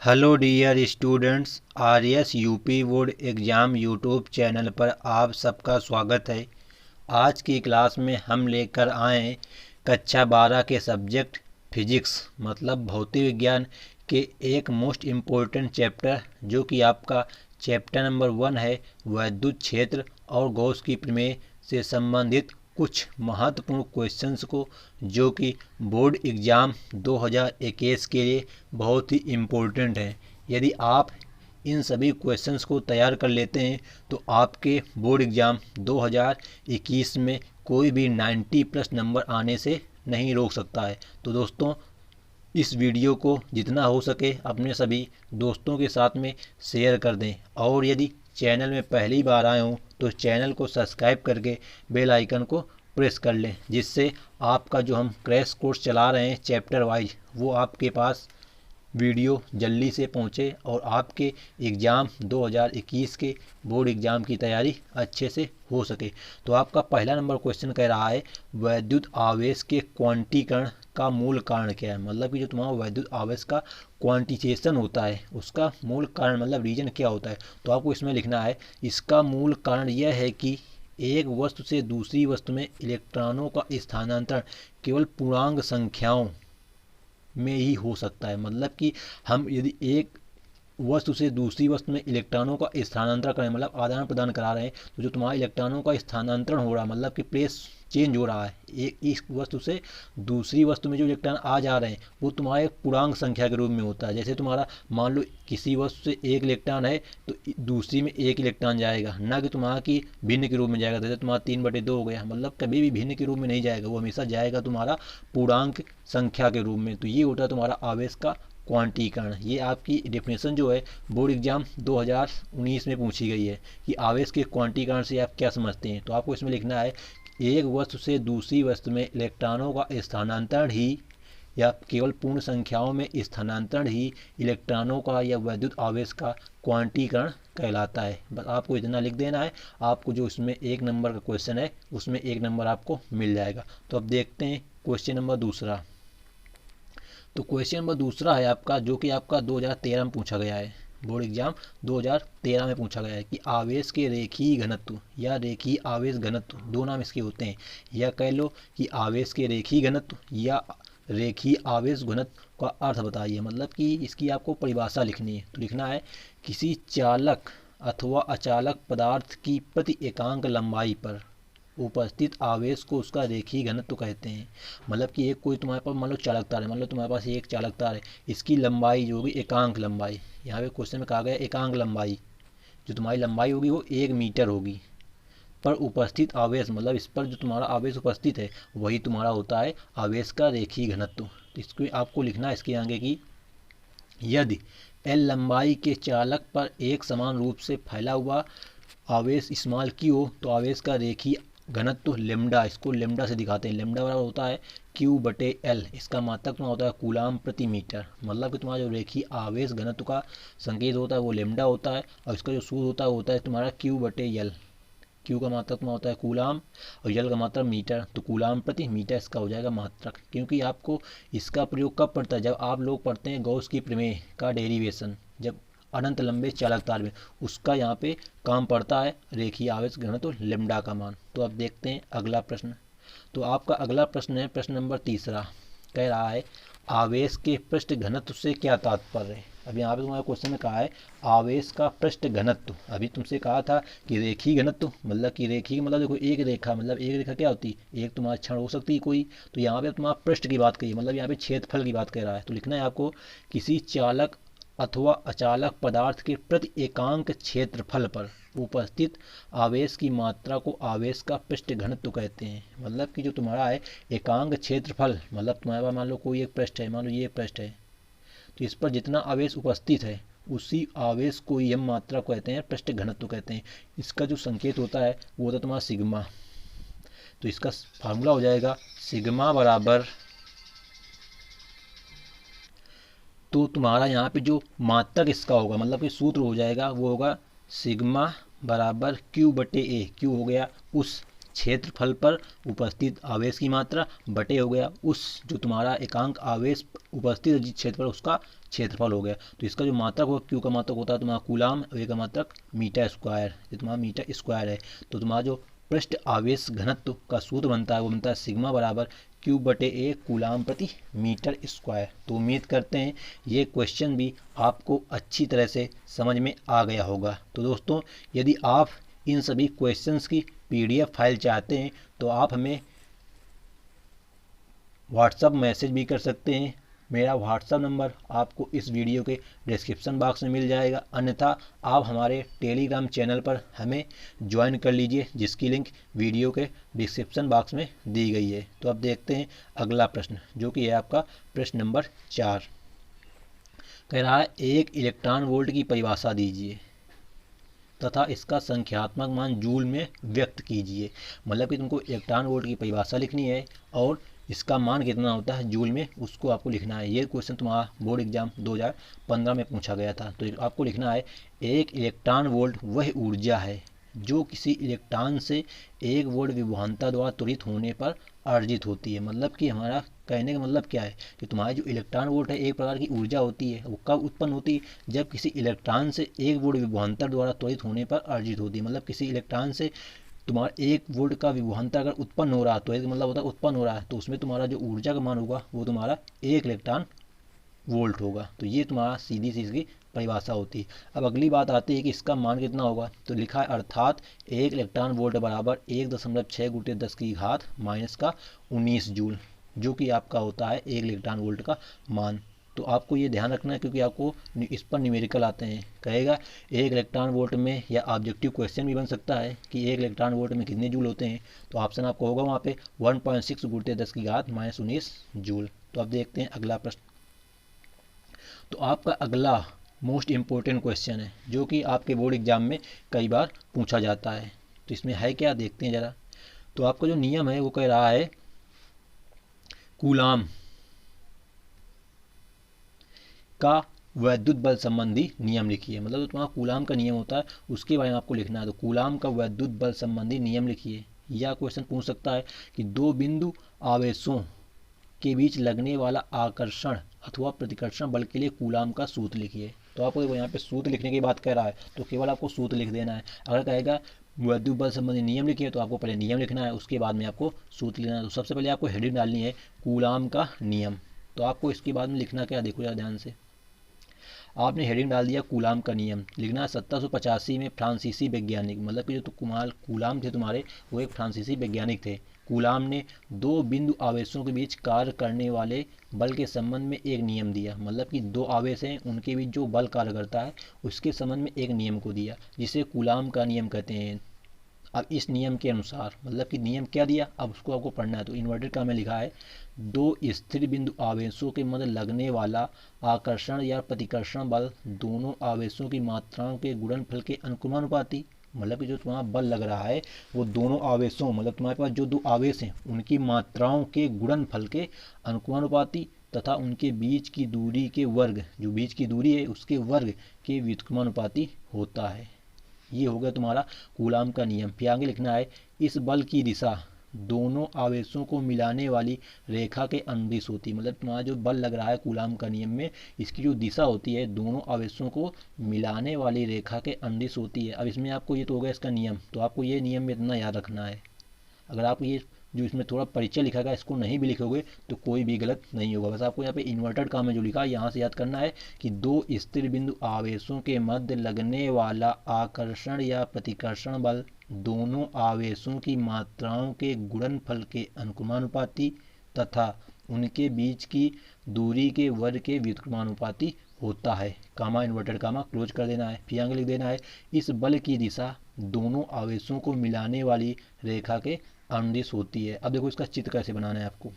Hello dear students, RS UP board exam YouTube channel पर आप सबका स्वागत है। आज की क्लास में हम लेकर आए कक्षा 12 के सब्जेक्ट फिजिक्स मतलब भौतिक विज्ञान के एक मोस्ट इम्पोर्टेंट चैप्टर जो कि आपका चैप्टर नंबर 1 है, वैद्युत क्षेत्र और गॉस की प्रमेय से संबंधित कुछ महत्वपूर्ण क्वेश्चंस को, जो कि बोर्ड एग्ज़ाम 2021 के लिए बहुत ही इम्पोर्टेंट हैं। यदि आप इन सभी क्वेश्चंस को तैयार कर लेते हैं तो आपके बोर्ड एग्ज़ाम 2021 में कोई भी 90 प्लस नंबर आने से नहीं रोक सकता है। तो दोस्तों, इस वीडियो को जितना हो सके अपने सभी दोस्तों के साथ में शेयर कर दें, और यदि चैनल में पहली बार आए हों तो चैनल को सब्सक्राइब करके बेल आइकन को प्रेस कर लें, जिससे आपका जो हम क्रैश कोर्स चला रहे हैं चैप्टर वाइज वो आपके पास वीडियो जल्दी से पहुंचे और आपके एग्ज़ाम 2021 के बोर्ड एग्ज़ाम की तैयारी अच्छे से हो सके। तो आपका पहला नंबर क्वेश्चन कह रहा है, वैद्युत आवेश के क्वांटीकरण का मूल कारण क्या है। मतलब कि जो तुम्हारा वैद्युत आवेश का क्वांटिटेशन होता है उसका मूल कारण मतलब रीजन क्या होता है। तो आपको इसमें लिखना है, इसका मूल कारण यह है कि एक वस्तु से दूसरी वस्तु में इलेक्ट्रॉनों का स्थानांतरण केवल पूर्णांक संख्याओं में ही हो सकता है। मतलब कि हम यदि एक वस्तु से दूसरी वस्तु में इलेक्ट्रॉनों का स्थानांतरण करें, मतलब आदान प्रदान करा रहे हैं, तो जो तुम्हारा इलेक्ट्रॉनों का स्थानांतरण हो रहा है मतलब कि प्लेस चेंज हो रहा है, एक इस वस्तु से दूसरी वस्तु में जो इलेक्ट्रॉन आ जा रहे हैं वो तुम्हारा एक पूर्णांक संख्या के रूप में होता है। जैसे तुम्हारा मान लो किसी वस्तु से एक इलेक्ट्रॉन है तो दूसरी में एक इलेक्ट्रॉन जाएगा, ना कि तुम्हारा कि भिन्न के रूप में जाएगा। जैसे तुम्हारा 3/2 हो गया, मतलब कभी भी भिन्न के रूप में नहीं जाएगा, वो हमेशा जाएगा तुम्हारा पूर्णांक संख्या के रूप में। तो ये होता है तुम्हारा आवेश का क्वांटीकरण। ये आपकी डेफिनेशन जो है बोर्ड एग्जाम 2019 में पूछी गई है कि आवेश के क्वांटीकरण से आप क्या समझते हैं। तो आपको इसमें लिखना है, एक वस्तु से दूसरी वस्तु में इलेक्ट्रॉनों का स्थानांतरण ही या केवल पूर्ण संख्याओं में स्थानांतरण ही इलेक्ट्रॉनों का या वैद्युत आवेश का क्वांटीकरण कहलाता है। बस आपको इतना लिख देना है, आपको जो इसमें 1 नंबर का क्वेश्चन है उसमें 1 नंबर आपको मिल जाएगा। तो अब देखते हैं क्वेश्चन नंबर दूसरा। तो क्वेश्चन नंबर दूसरा है आपका, जो कि आपका 2013 में पूछा गया है, बोर्ड एग्जाम 2013 में पूछा गया है कि आवेश के रेखीय घनत्व या रेखीय आवेश घनत्व, दो नाम इसके होते हैं, या कह लो कि आवेश के रेखीय घनत्व या रेखीय आवेश घनत्व का अर्थ बताइए। मतलब कि इसकी आपको परिभाषा लिखनी है। तो लिखना है, किसी चालक अथवा अचालक पदार्थ की प्रति एकांक लंबाई पर उपस्थित आवेश को उसका रेखीय घनत्व कहते हैं। मतलब कि एक कोई तुम्हारे पास मान लो चालक तार है, मान लो तुम्हारे पास एक चालक तार है, इसकी लंबाई जो होगी एकांक लंबाई, यहाँ पे क्वेश्चन में कहा गया एकांक लंबाई, जो तुम्हारी लंबाई होगी वो 1 मीटर होगी, पर उपस्थित आवेश मतलब इस पर जो तुम्हारा आवेश उपस्थित है वही तुम्हारा होता है आवेश का रेखीय घनत्व। तो इसको आपको लिखना है इसके आगे की, यदि एल लंबाई के चालक पर एक समान रूप से फैला हुआ आवेश स्मॉल क्यू हो तो आवेश का रेखीय घनत्व लेमडा, इसको लेमडा से दिखाते हैं, लेमडा बराबर होता है Q/L। इसका मात्रक तुम्हारा होता है कूलाम प्रति मीटर। मतलब कि तुम्हारा जो रेखीय आवेश घनत्व का संकेत होता है वो लेमडा होता है, और इसका जो सूत्र होता है वो होता है तुम्हारा Q/L। Q का मात्रक तुम्हारा होता है कूलाम और L का मात्रक मीटर, तो कूलाम प्रति मीटर इसका हो जाएगा मात्रक। क्योंकि आपको इसका प्रयोग कब पड़ता है, जब आप लोग पढ़ते हैं गॉस की प्रमेय का डेरिवेशन, जब अनंत लंबे चालक तार में, उसका यहाँ पे काम पड़ता है रेखीय आवेश घनत्व लेमडा का मान। तो अब देखते हैं अगला प्रश्न। तो आपका अगला प्रश्न है प्रश्न नंबर तीसरा, कह रहा है आवेश के पृष्ठ घनत्व से क्या तात्पर्य है। अभी यहाँ पे तुम्हारे क्वेश्चन में कहा है आवेश का पृष्ठ घनत्व। अभी तुमसे कहा था कि रेखीय घनत्व, मतलब कि रेखीय मतलब देखो एक रेखा, मतलब एक रेखा क्या होती है, एक तुम्हारा क्षण हो सकती है कोई, तो यहाँ पे तुम्हारा पृष्ठ की बात कही, मतलब यहाँ पे क्षेत्रफल की बात कर रहा है। तो लिखना है आपको, किसी चालक अथवा अचालक पदार्थ के प्रति एकांक क्षेत्रफल पर उपस्थित आवेश की मात्रा को आवेश का पृष्ठ घनत्व कहते हैं। मतलब कि जो तुम्हारा है एकांक क्षेत्रफल, मतलब तुम्हारे पास मान लो कोई एक पृष्ठ है, मान लो ये पृष्ठ है, तो इस पर जितना आवेश उपस्थित है उसी आवेश को यम मात्रा को कहते हैं पृष्ठ घनत्व कहते हैं। इसका जो संकेत होता है वो होता है तुम्हारा सिग्मा। तो इसका फार्मूला हो जाएगा सिग्मा बराबर, तो तुम्हारा यहाँ पे जो मात्रक इसका होगा मतलब कि सूत्र हो जाएगा वो होगा सिग्मा बराबर Q/A। Q हो गया उस क्षेत्रफल पर उपस्थित आवेश की मात्रा, बटे हो गया उस जो तुम्हारा एकांक आवेश उपस्थित है जिस क्षेत्र पर उसका क्षेत्रफल हो गया। तो इसका जो मात्रक होगा, क्यू का मात्रक होता है तुम्हारा कूलाम और ए का मात्रक मीटर स्क्वायर, ये तुम्हारा मीटर स्क्वायर है। तो तुम्हारा जो पृष्ठ आवेश घनत्व का सूत्र बनता है वो बनता है सिग्मा बराबर क्यू बटे ए कूलाम प्रति मीटर स्क्वायर। तो उम्मीद करते हैं ये क्वेश्चन भी आपको अच्छी तरह से समझ में आ गया होगा। तो दोस्तों, यदि आप इन सभी क्वेश्चंस की PDF फाइल चाहते हैं तो आप हमें व्हाट्सअप मैसेज भी कर सकते हैं। मेरा व्हाट्सअप नंबर आपको इस वीडियो के डिस्क्रिप्शन बॉक्स में मिल जाएगा, अन्यथा आप हमारे टेलीग्राम चैनल पर हमें ज्वाइन कर लीजिए, जिसकी लिंक वीडियो के डिस्क्रिप्शन बॉक्स में दी गई है। तो अब देखते हैं अगला प्रश्न, जो कि है आपका प्रश्न नंबर 4। कह रहा है एक इलेक्ट्रॉन वोल्ट की परिभाषा दीजिए तथा इसका संख्यात्मक मान जूल में व्यक्त कीजिए। मतलब कि तुमको इलेक्ट्रॉन वोल्ट की परिभाषा लिखनी है और इसका मान कितना होता है जूल में, उसको आपको लिखना है। ये क्वेश्चन तुम्हारा बोर्ड एग्जाम 2015 में पूछा गया था। तो आपको लिखना है एक इलेक्ट्रॉन वोल्ट वह ऊर्जा है जो किसी इलेक्ट्रॉन से 1 वोल्ट विभवांतर द्वारा त्वरित होने पर अर्जित होती है। मतलब कि हमारा कहने का मतलब क्या है कि तुम्हारा जो इलेक्ट्रॉन वोल्ट है एक प्रकार की ऊर्जा होती है। वो कब उत्पन्न होती है, जब किसी इलेक्ट्रॉन से 1 वोल्ट विभवांतर द्वारा त्वरित होने पर अर्जित होती है। मतलब किसी इलेक्ट्रॉन से तुम्हारा 1 वोल्ट का विभवांतर अगर उत्पन्न हो रहा है, तो एक मतलब होता है उत्पन्न हो रहा है, तो उसमें तुम्हारा जो ऊर्जा का मान होगा वो तुम्हारा 1 इलेक्ट्रॉन वोल्ट होगा। तो ये तुम्हारा सीधी सी इसकी परिभाषा होती है। अब अगली बात आती है कि इसका मान कितना होगा। तो लिखा है अर्थात 1 इलेक्ट्रॉन वोल्ट बराबर 1.6 × 10 की घात -19 जूल, जो कि आपका होता है 1 इलेक्ट्रॉन वोल्ट का मान। तो आपको ये ध्यान रखना है, क्योंकि आपको इस पर न्यूमेरिकल आते हैं। कहेगा 1 इलेक्ट्रॉन वोल्ट में, या ऑब्जेक्टिव क्वेश्चन भी बन सकता है कि 1 इलेक्ट्रॉन वोल्ट में कितने जूल होते हैं। तो ऑप्शन आपको होगा वहाँ पे 1.6 × 10 की घात -19 जूल। तो अब देखते हैं अगला प्रश्न। तो आपका अगला मोस्ट इम्पोर्टेंट क्वेश्चन है, जो कि आपके बोर्ड एग्जाम में कई बार पूछा जाता है। तो इसमें है क्या, देखते हैं ज़रा। तो आपका जो नियम है वो कह रहा है कूलाम का वैद्युत बल संबंधी नियम लिखिए। मतलब जो तुम्हारा कूलाम का नियम होता है उसके बारे में आपको लिखना है। तो कूलाम का वैद्युत बल संबंधी नियम लिखिए। या क्वेश्चन पूछ सकता है कि 2 बिंदु आवेशों के बीच लगने वाला आकर्षण अथवा प्रतिकर्षण बल के लिए कूलाम का सूत्र लिखिए। तो आपको देखो यहाँ पे सूत्र लिखने की बात कर रहा है, तो केवल आपको सूत्र लिख देना है। अगर कहेगा वैद्युत बल संबंधी नियम लिखिए, तो आपको पहले नियम लिखना है, उसके बाद में आपको सूत्र लिखना है। तो सबसे पहले आपको हेडिंग डालनी है कूलाम का नियम। तो आपको इसके बाद में लिखना क्या, देखो जरा ध्यान से। आपने हेडिंग डाल दिया कूलाम का नियम, लिखना है 1785 में फ्रांसीसी वैज्ञानिक, मतलब कि जो तो कूलाम थे तुम्हारे, वो एक फ्रांसीसी वैज्ञानिक थे। कूलाम ने 2 बिंदु आवेशों के बीच कार्य करने वाले बल के संबंध में एक नियम दिया। मतलब कि 2 आवेश हैं, उनके बीच जो बल कार्य करता है उसके संबंध में एक नियम को दिया, जिसे कूलाम का नियम कहते हैं। अब इस नियम के अनुसार, मतलब कि नियम क्या दिया, अब उसको आपको पढ़ना है। तो इन्वर्टेड का में लिखा है 2 स्थिर बिंदु आवेशों के मध्य लगने वाला आकर्षण या प्रतिकर्षण बल दोनों आवेशों की मात्राओं के गुणनफल के अनुक्रमानुपाती। मतलब कि जो तुम्हारा बल लग रहा है वो दोनों आवेशों, मतलब तुम्हारे पास जो 2 आवेश हैं उनकी मात्राओं के गुणनफल के अनुक्रमानुपाती तथा उनके बीच की दूरी के वर्ग, जो बीच की दूरी है उसके वर्ग के व्युत्क्रमानुपाती होता है। ये हो गया तुम्हारा कूलाम का नियम। फिर आगे लिखना है इस बल की दिशा दोनों आवेशों को मिलाने वाली रेखा के अनुदिश होती है। मतलब तुम्हारा जो बल लग रहा है कूलाम का नियम में, इसकी जो दिशा होती है दोनों आवेशों को मिलाने वाली रेखा के अनुदिश होती है। अब इसमें आपको ये तो हो गया इसका नियम, तो आपको ये नियम में इतना याद रखना है। अगर आप ये जो इसमें थोड़ा परिचय लिखा गया इसको नहीं भी लिखोगे तो कोई भी गलत नहीं होगा। बस आपको यहाँ पे इन्वर्टेड काम में जो लिखा है यहाँ से याद करना है कि 2 स्थिर बिंदु आवेशों के मध्य लगने वाला आकर्षण या प्रतिकर्षण बल दोनों आवेशों की मात्राओं के गुणनफल के अनुक्रमानुपाती तथा उनके बीच की दूरी के वर्ग के व्युत्क्रमानुपाती होता है। कामा इन्वर्टेड कामा क्लोज कर देना है। फिर आगे लिख देना है इस बल की दिशा दोनों आवेशों को मिलाने वाली रेखा के अनुदिश होती है। अब देखो इसका चित्र कैसे बनाना है आपको।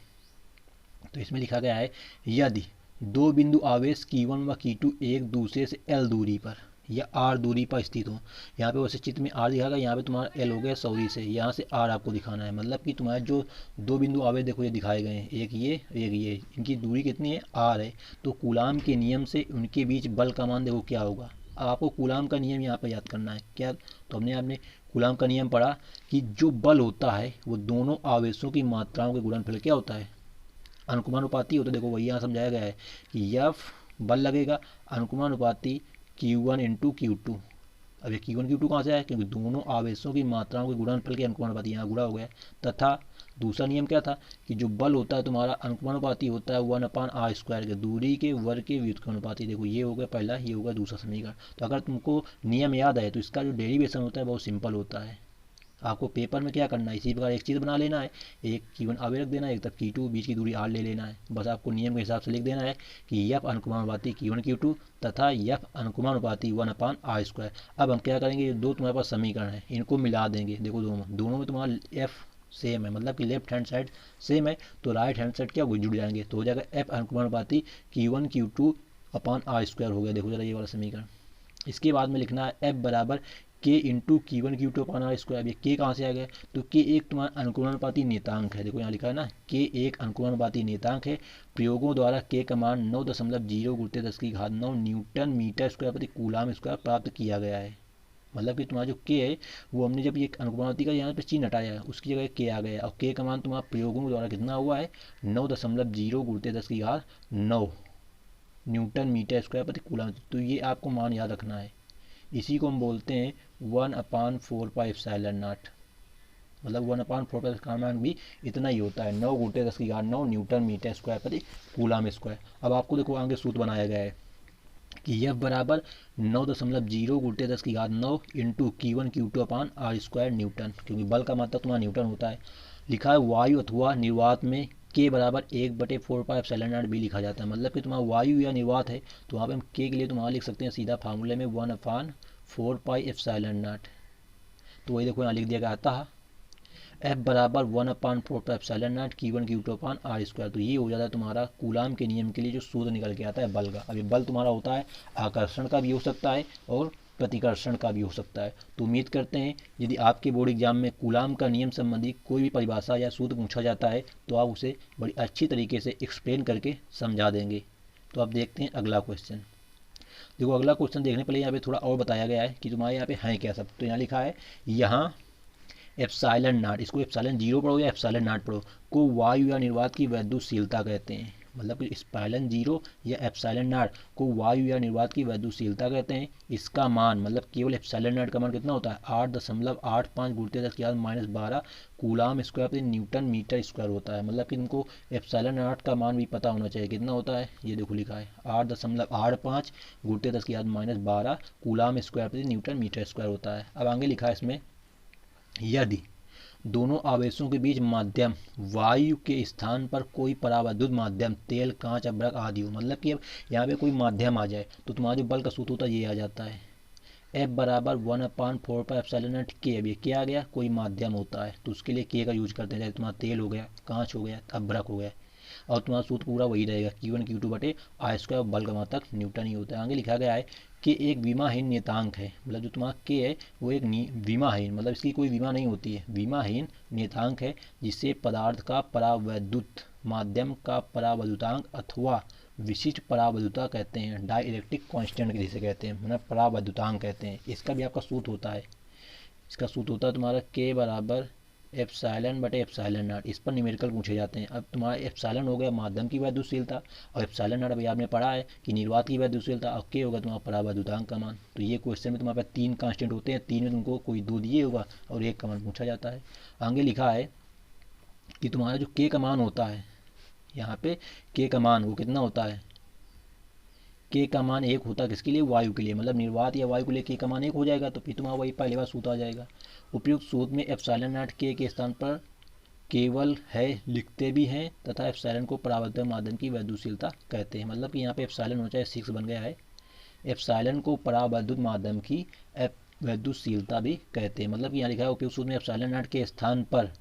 तो इसमें लिखा गया है यदि 2 बिंदु आवेश Q1 व Q2 एक दूसरे से L दूरी पर या R दूरी पर स्थित हो। यहाँ पे वैसे चित्र में R दिखा गया, यहाँ पे तुम्हारा L हो गया सॉरी से, यहाँ से R आपको दिखाना है। मतलब कि तुम्हारे जो 2 बिंदु आवेश देखो ये दिखाए गए हैं, एक ये, इनकी दूरी कितनी है, R है। तो कूलाम के नियम से उनके बीच बल का मान देखो क्या होगा। अब आपको कूलाम का नियम यहाँ पर याद करना है क्या। तो आपने कूलाम का नियम पढ़ा कि जो बल होता है वो दोनों आवेशों की मात्राओं के गुणनफल क्या होता है, अनुक्रमानुपाती होता है। देखो वही यहाँ समझाया गया है कि F बल लगेगा अनुक्रमानुपाती Q1 इंटू Q2। अब ये Q1 Q2 कहाँ से आया, क्योंकि दोनों आवेशों की मात्राओं के गुणनफल के अनुक्रमानुपाती यहाँ गुणा हो गया। तथा दूसरा नियम क्या था कि जो बल होता है तुम्हारा अनुक्रमानुपाती होता है 1/r² के, दूरी के वर्ग के व्युत्क्रमानुपाती। देखो ये हो गया पहला, ये होगा दूसरा समीकरण। तो अगर तुमको नियम याद है तो इसका जो डेरिवेशन होता है बहुत सिंपल होता है। आपको पेपर में क्या करना है, इसी प्रकार एक चीज़ बना लेना है, एक Q1 आगे रख देना है, एक तरफ Q2, बीच की दूरी r ले लेना है। बस आपको नियम के हिसाब से लिख देना है कि F अनुक्रमानुपाती Q1 Q2 तथा F अनुक्रमानुपाती 1/r²। अब हम क्या करेंगे, ये दो तुम्हारे पास समीकरण है, इनको मिला देंगे। देखो दोनों में तुम्हारा F सेम है, मतलब कि लेफ्ट हैंड साइड सेम है, तो राइट हैंड साइड क्या जुड़ जाएंगे, तो हो जाएगा F अनुक्रमानुपाती Q1 Q2/r² हो गया। देखो जरा ये वाला समीकरण। इसके बाद में लिखना है F बराबर K इंटू Q1 Q2/r²। अब ये K कहाँ से आ गया, तो K एक तुम्हारा अनुक्रमानुपाती नियतांक है। देखो यहाँ लिखा है ना, K एक अनुक्रमानुपाती नियतांक है। प्रयोगों द्वारा K का मान 9.0 × 10⁻⁹ न्यूटन मीटर स्क्वायर प्रति कूलाम स्क्वायर प्राप्त किया गया है। मतलब कि तुम्हारा जो K है वो हमने जब ये अनुक्रमानुपाती का यहाँ पे चिन्ह हटाया है उसकी जगह K आ गया, और K का मान तुम्हारा प्रयोगों द्वारा कितना हुआ है 9.0 × 10⁻⁹ न्यूटन मीटर स्क्वायर प्रति कूलाम। तो ये आपको मान याद रखना है। इसी को हम बोलते हैं 1/4πε0, मतलब 1/4 का मान भी इतना ही होता है, 9 × 10⁹ न्यूटन मीटर स्क्वायर प्रति कूलाम स्क्वायर। अब आपको देखो आगे सूत्र बनाया गया है कि F बराबर 9.0 × 10⁹ इंटू Q1 Q2/r² न्यूटन, क्योंकि बल का मात्रा तुम्हारा न्यूटन होता है। लिखा है वायु अथवा निर्वात में K बराबर 1/4πε0 भी लिखा जाता है, मतलब कि तुम्हारा वायु या निर्वात है तो वहाँ पे हम K के लिए तुम्हारा लिख सकते हैं सीधा फार्मूले में 1/4πε0। तो वही देखो यहाँ लिख दिया गया था F बराबर 1/4πε0 Q1 Q2/r²। तो ये हो जाता है तुम्हारा कूलाम के नियम के लिए जो सूत्र निकल के आता है बल का। अब ये बल तुम्हारा होता है आकर्षण का भी हो सकता है और प्रतिकर्षण का भी हो सकता है। तो उम्मीद करते हैं यदि आपके बोर्ड एग्जाम में कूलाम का नियम संबंधी कोई भी परिभाषा या सूत्र पूछा जाता है तो आप उसे बड़ी अच्छी तरीके से एक्सप्लेन करके समझा देंगे। तो आप देखते हैं अगला क्वेश्चन। देखो अगला क्वेश्चन देखने पहले यहाँ पे थोड़ा और बताया गया है कि तुम्हारे यहाँ पे हैं क्या सब। तो यहाँ लिखा है यहाँ एप्सिलॉन नॉट, इसको एप्सिलॉन 0 पढ़ो या एप्सिलॉन नॉट पढ़ो, को वायु या निर्वात की वैद्युतशीलता कहते हैं। मतलब कि एप्सिलॉन 0 या एप्सिलॉन नॉट को वायु या निर्वात की वैद्युतशीलता कहते हैं। इसका मान मतलब केवल एप्सिलॉन नॉट का मान कितना होता है 8.85 × 10⁻12 कूलाम स्क्वायर प्रति न्यूटन मीटर स्क्वायर होता है। मतलब कि इनको एप्सिलॉन नॉट का मान भी पता होना चाहिए कितना होता है। ये देखो लिखा है 8.85 × 10⁻12 कूलाम स्क्वायर प्रति न्यूटन मीटर स्क्वायर होता है। अब आगे लिखा है इसमें यदि दोनों आवेशों के बीच माध्यम वायु के स्थान पर कोई परावैद्युत माध्यम तेल कांच अभ्रक आदि हो, मतलब कि अब यहाँ पे कोई माध्यम आ जाए तो तुम्हारा जो बल का सूत्र होता है ये आ जाता है F बराबर 1/4πε0 K। अब ये क्या आ गया, कोई माध्यम होता है तो उसके लिए K का यूज करते हैं, जैसे तुम्हारा तेल हो गया, कांच हो गया, अभ्रक हो गया, और तुम्हारा सूत्र पूरा वही रहेगा Q1 Q2/r²। बल का मात्रक न्यूटन ही होता है। आगे लिखा गया है कि एक विमाहीन नियतांक है, मतलब जो तुम्हारा K है वो एक विमाहीन, मतलब इसकी कोई विमा नहीं होती है, विमाहीन नियतांक है जिसे पदार्थ का परावैद्युत माध्यम का परावैद्युतांक अथवा विशिष्ट परावैद्युता कहते हैं। डाइलेक्ट्रिक कांस्टेंट जिसे कहते हैं, मतलब परावैद्युतांक कहते हैं। इसका भी आपका सूत्र होता है, इसका सूत्र होता है तुम्हारा K बराबर ε/ε0। इस पर न्यूमेरिकल पूछे जाते हैं। अब तुम्हारा एप्सिलॉन हो गया माध्यम की वैद्युतशीलता, और ε0 अभी आपने पढ़ा है कि निर्वात की वैद्युतशीलता, और K होगा तुम्हारा परावैद्युतांक का मान। तो ये क्वेश्चन में तुम्हारे पास 3 कांस्टेंट होते हैं, 3 में तुमको कोई 2 दिए होगा और 1 का मान पूछा जाता है। आगे लिखा है कि तुम्हारा जो K का मान होता है, यहाँ पे K का मान वो कितना होता है, K का मान 1 होता है किसके लिए, वायु के लिए, मतलब निर्वात या वायु के लिए K का मान 1 हो जाएगा। तो फिर तुम्हारा वही पहले बार सूत्र आ जाएगा। उपयुक्त सूत्र में एप्सिलॉन नॉट K के स्थान पर केवल है लिखते भी हैं तथा एप्सिलॉन को परावैद्युत माध्यम की वैद्युतशीलता कहते हैं। मतलब कि यहाँ पे एप्सिलॉन हो चाहे 6 बन गया है, एप्सिलॉन को परावैद्युत माध्यम की वैद्युतशीलता भी कहते हैं। मतलब कि यहाँ लिखा है उपयुक्त सूत्र में एप्सिलॉन नॉट के स्थान पर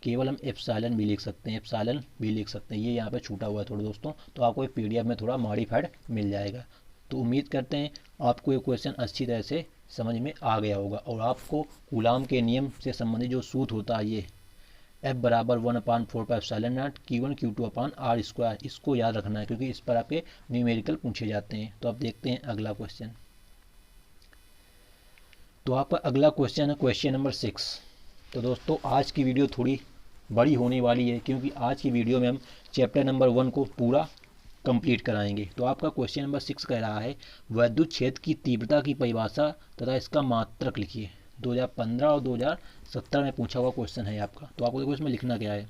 केवल हम एप्सिलॉन भी लिख सकते हैं, एप्सिलॉन भी लिख सकते हैं। ये यहाँ पे छूटा हुआ है थोड़ा दोस्तों, तो आपको एक PDF में थोड़ा मॉडिफाइड मिल जाएगा। तो उम्मीद करते हैं आपको ये क्वेश्चन अच्छी तरह से समझ में आ गया होगा, और आपको कूलाम के नियम से संबंधित जो सूत्र होता है ये F बराबर 1/4πε0 Q1 Q2/r², इसको याद रखना है क्योंकि इस पर आपके न्यूमेरिकल पूछे जाते हैं। तो आप देखते हैं अगला क्वेश्चन। तो आपका अगला क्वेश्चन है क्वेश्चन नंबर 6। तो दोस्तों आज की वीडियो थोड़ी बड़ी होने वाली है क्योंकि आज की वीडियो में हम चैप्टर नंबर 1 को पूरा कंप्लीट कराएंगे। तो आपका क्वेश्चन नंबर 6 कह रहा है विद्युत क्षेत्र की तीव्रता की परिभाषा तथा इसका मात्रक लिखिए। 2015 और 2017 में पूछा हुआ क्वेश्चन है आपका। तो आपको देखो इसमें लिखना क्या है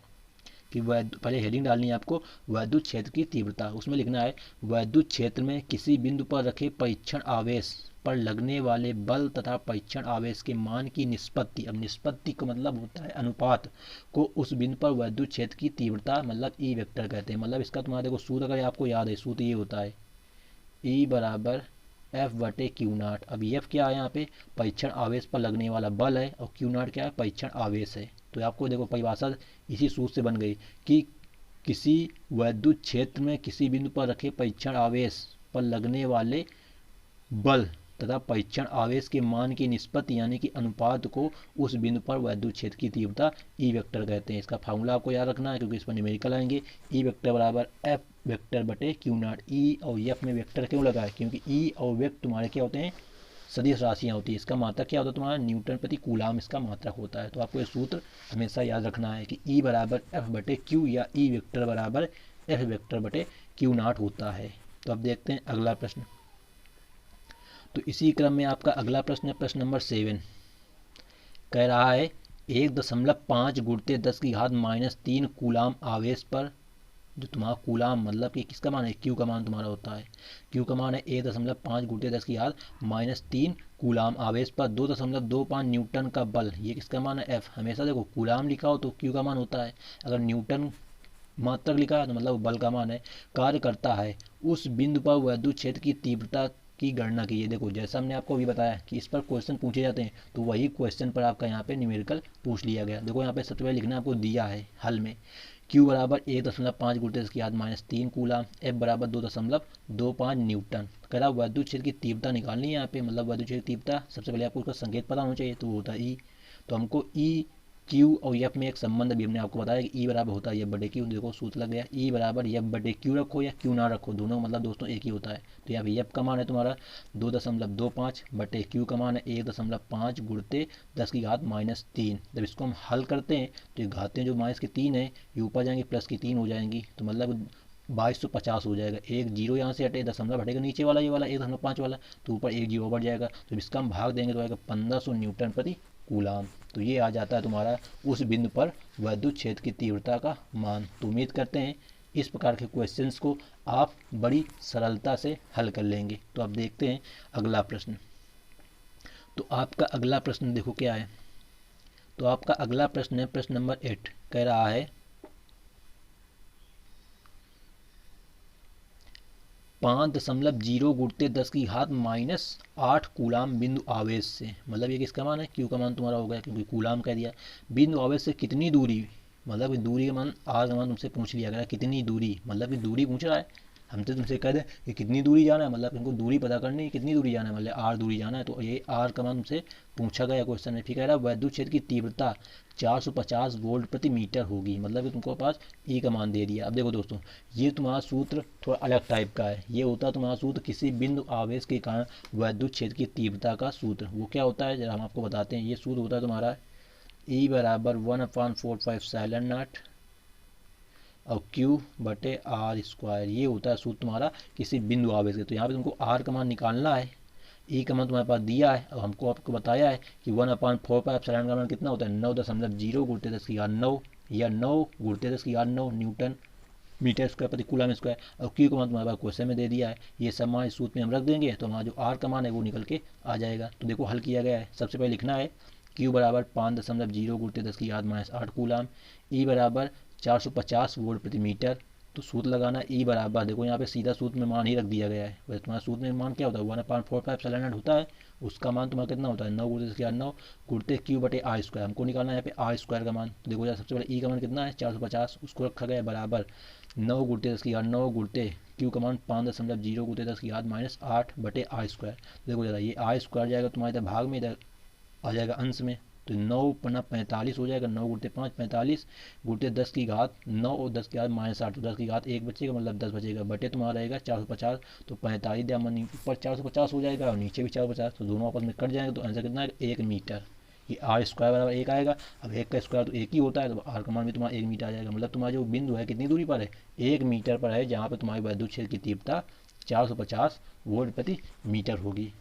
कि पहले हेडिंग डालनी है आपको विद्युत क्षेत्र की तीव्रता। उसमें लिखना है विद्युत क्षेत्र में किसी बिंदु पर रखे परीक्षण आवेश पर लगने वाले बल तथा परीक्षण आवेश के मान की निष्पत्ति। अब निष्पत्ति का मतलब होता है अनुपात को उस बिंदु पर विद्युत क्षेत्र की तीव्रता मतलब ई वेक्टर कहते हैं। मतलब इसका तुम्हारा देखो सूत्र अगर आपको याद है, सूत्र ये होता है ई बराबर एफ बटे क्यू नाट। अब एफ क्या है यहाँ पे परीक्षण आवेश पर लगने वाला बल है और क्यू नाट क्या है परीक्षण आवेश है। तो आपको देखो परिभाषा इसी सूत्र से बन गई कि किसी विद्युत क्षेत्र में किसी बिंदु पर रखे परीक्षण आवेश पर लगने वाले बल तथा परीक्षण आवेश के मान की निष्पत्ति यानी कि अनुपात को उस बिंदु पर विद्युत क्षेत्र की तीव्रता ई वेक्टर कहते हैं। इसका फार्मूला आपको याद रखना है क्योंकि इस पर न्यूमेरिकल आएंगे। ई वेक्टर बराबर एफ वेक्टर बटे क्यू नाट। ई और एफ में वेक्टर क्यों लगा है क्योंकि ई और वेक्टर तुम्हारे क्या होते हैं सदिश राशियाँ होती है। इसका मात्रक क्या होता है तुम्हारा न्यूटन प्रति कूलाम इसका मात्रक होता है। तो आपको ये सूत्र हमेशा याद रखना है कि ई बराबर एफ बटे क्यू या ई वेक्टर बराबर एफ वेक्टर बटे क्यू नाट होता है। तो अब देखते हैं अगला प्रश्न। तो इसी क्रम में आपका अगला प्रश्न है प्रश्न नंबर 7। कह रहा है 1.5 गुणित 10 की घात -3 कूलाम आवेश पर, जो तुम्हारा कूलाम मतलब कि किसका मान है क्यू का मान तुम्हारा होता है। क्यू का मान है 1.5 गुणित 10 की घात -3 कूलाम आवेश पर 2.25 न्यूटन का बल। ये किसका मान है एफ। हमेशा देखो कूलाम लिखा हो तो क्यू का मान होता है, अगर न्यूटन मात्रक लिखा है तो मतलब बल का मान है। कार्य करता है उस बिंदु पर विद्युत क्षेत्र की तीव्रता की गणना कीजिए। देखो जैसा हमने आपको अभी बताया कि इस पर क्वेश्चन पूछे जाते हैं तो वही क्वेश्चन पर आपका यहाँ पे न्यूमेरिकल पूछ लिया गया। देखो यहाँ पे सबसे पहले लिखना आपको दिया है हल में Q बराबर 1.5 गुणित 10 की घात -3 कूलाम, F बराबर 2.25 न्यूटन। कह रहा विद्युत क्षेत्र की तीव्रता निकालनी है यहाँ पे, मतलब विद्युत क्षेत्र की तीव्रता सबसे पहले आपको उसका संकेत पता होना चाहिए तो वो होता है ई। तो हमको ई क्यू और एफ में एक संबंध भी हमने आपको बताया कि ई बराबर होता है एफ बटे क्यू। देखो सूत्र लग गया ई बराबर एफ बटे क्यू रखो या क्यू ना रखो, दोनों मतलब दोस्तों एक ही होता है। तो यहाँ एफ का मान है तुम्हारा 2.25 बटे क्यू का मान है 1.5 गुणित 10 की घात -3। जब इसको हम हल करते हैं तो ये घातें जो माइनस की 3 है ये ऊपर जाएंगी प्लस की 3 हो जाएंगी, तो मतलब 2250 हो जाएगा। एक जीरो यहाँ से हटे, दशमलव हटेगा नीचे वाला ये वाला 1.5 वाला, तो ऊपर एक जीरो बढ़ जाएगा। तो इसका हम भाग देंगे तो आएगा 1500 न्यूटन प्रति कूलाम। तो ये आ जाता है तुम्हारा उस बिंदु पर विद्युत क्षेत्र की तीव्रता का मान। तो उम्मीद करते हैं इस प्रकार के क्वेश्चंस को आप बड़ी सरलता से हल कर लेंगे। तो अब देखते हैं अगला प्रश्न। तो आपका अगला प्रश्न देखो क्या है। तो आपका अगला प्रश्न है प्रश्न नंबर 8। कह रहा है 5.0 गुणित 10 की घात -8 कूलाम बिंदु आवेश से, मतलब ये किसका मान है क्यू का मान तुम्हारा हो गया क्योंकि कूलाम कह दिया। बिंदु आवेश से कितनी दूरी, मतलब दूरी का मान आर का मान तुमसे पूछ लिया गया कितनी दूरी, मतलब कि दूरी पूछ रहा है। हम तो तुमसे कह दें कि कितनी दूरी जाना है, मतलब इनको दूरी पता करनी है कितनी दूरी जाना है, मतलब आर दूरी जाना है। तो ये आर का मान तुमसे पूछा गया क्वेश्चन है। फिर कह रहा है विद्युत क्षेत्र की तीव्रता 450 वोल्ट प्रति मीटर होगी, मतलब कि तुमको पास ई का मान दे दिया। अब देखो दोस्तों ये तुम्हारा सूत्र थोड़ा अलग टाइप का है। ये होता है तुम्हारा सूत्र किसी बिंदु आवेश के कारण विद्युत क्षेत्र की तीव्रता का सूत्र। वो क्या होता है जरा हम आपको बताते हैं। ये सूत्र होता है तुम्हारा ई बराबर 1/4πε0 और Q बटे आर स्क्वायर। ये होता है सूत्र तुम्हारा किसी बिंदु आवेश के। तो यहाँ पे तुमको आर का मान निकालना है, ई का मान तुम्हारे पास दिया है और हमको आपको बताया है कि 1/4πε का मान कितना होता है 9.0 गुणित 10 की घात 9 या 9 गुणित 10 की घात 9 न्यूटन मीटर स्क्वायर प्रति कूलम स्क्वायर। और Q का मान तुम्हारे पास क्वेश्चन में दे दिया है। ये सब मान इस सूत्र में हम रख देंगे तो हमारा जो आर का मान है वो निकल के आ जाएगा। तो देखो हल किया गया है। सबसे पहले लिखना है Q बराबर 5.0 गुणित 10 की घात -8 कूलम, ई बराबर 450 वोल्ट प्रति मीटर। तो सूत्र लगाना ई बराबर, देखो यहाँ पे सीधा सूत्र में मान ही रख दिया गया है। वैसे तुम्हारा सूत्र में मान क्या होता है 1/4πε0 होता है, उसका मान तुम्हारा कितना होता है 9 गुणित 9 गुणित Q बटे आर स्क्वायर। हमको निकालना है यहाँ पे आर स्क्वायर का मान। तो देखो यार सबसे पहले ई का मान कितना है 450, उसको रखा गया बराबर 9 गुणित 9 गुणित Q का मान 5.0 गुणित 10 की घात -8 बटे आर स्क्वायर। देखो जरा ये आर स्क्वायर जाएगा तुम्हारे इधर भाग में, इधर आ जाएगा अंश में। तो 9 पन्ना 45 हो जाएगा, 9 गुणित 5 45 गुणित 10 की घात 9 और 10 की घात -8, तो 10 की घात 1 बचेगा मतलब 10 बचेगा बटे तुम्हारा रहेगा 450। तो 45 दिया मन ऊपर 450 हो जाएगा और नीचे भी 450, तो दोनों आपस में कट जाएंगे तो आंसर कितना है 1 मीटर। कि आर स्क्वायर बराबर 1 आएगा। अब 1 का स्क्वायर तो 1 ही होता है, तो आर का मान भी तुम्हारा 1 मीटर आ जाएगा। मतलब तुम्हारा जो बिंदु है कितनी दूरी पर है, 1 मीटर पर है, जहाँ पर तुम्हारी वैद्युत क्षेत्र की तीव्रता 450 वोल्ट प्रति मीटर होगी।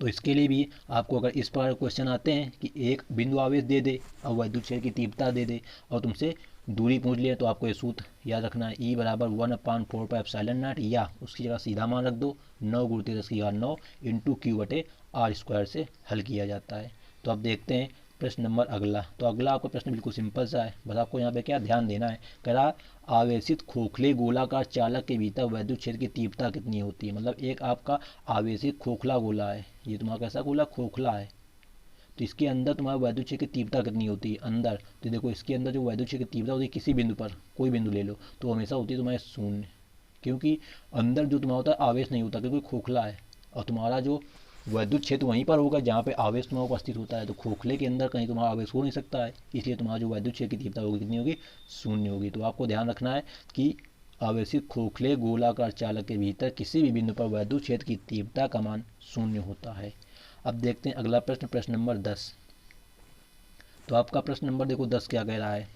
तो इसके लिए भी आपको अगर इस पर क्वेश्चन आते हैं कि एक बिंदु आवेश दे दे और वैद्युत क्षेत्र की तीव्रता दे दे और तुमसे दूरी पूछ लिया, तो आपको ये सूत्र याद रखना है, E बराबर 1/4πε0, या उसकी जगह सीधा मान रख दो 9 × 10⁹ इंटू Q/r स्क्वायर से हल किया जाता है। तो अब देखते हैं प्रश्न नंबर अगला। तो अगला आपका प्रश्न बिल्कुल सिंपल सा है, बस आपको यहाँ पे क्या ध्यान देना है, कह रहा आवेशित खोखले गोलाकार चालक के भीतर वैद्युत क्षेत्र की तीव्रता कितनी होती है। मतलब एक आपका आवेशित खोखला गोला है, ये तुम्हारा कैसा गोला, खोखला है, तो इसके अंदर तुम्हारा वैद्युत क्षेत्र की तीव्रता कितनी होती है अंदर। तो देखो इसके अंदर जो वैद्युत क्षेत्र की तीव्रता होती है किसी बिंदु पर, कोई बिंदु ले लो, तो हमेशा होती है तुम्हारे शून्य, क्योंकि अंदर जो तुम्हारा होता है आवेश नहीं होता, क्योंकि खोखला है, और तुम्हारा जो वैद्युत क्षेत्र वहीं पर होगा जहाँ पे आवेश तुम्हारा उपस्थित होता है। तो खोखले के अंदर कहीं तुम्हारा आवेश हो नहीं सकता है, इसलिए तुम्हारा जो वैद्युत क्षेत्र की तीव्रता होगी कितनी होगी, शून्य होगी। तो आपको ध्यान रखना है कि आवेशित खोखले गोलाकार चालक के भीतर किसी भी बिंदु पर वैद्युत क्षेत्र की तीव्रता का मान शून्य होता है। अब देखते हैं अगला प्रश्न, प्रश्न नंबर 10। तो आपका प्रश्न नंबर देखो 10 क्या कह रहा है,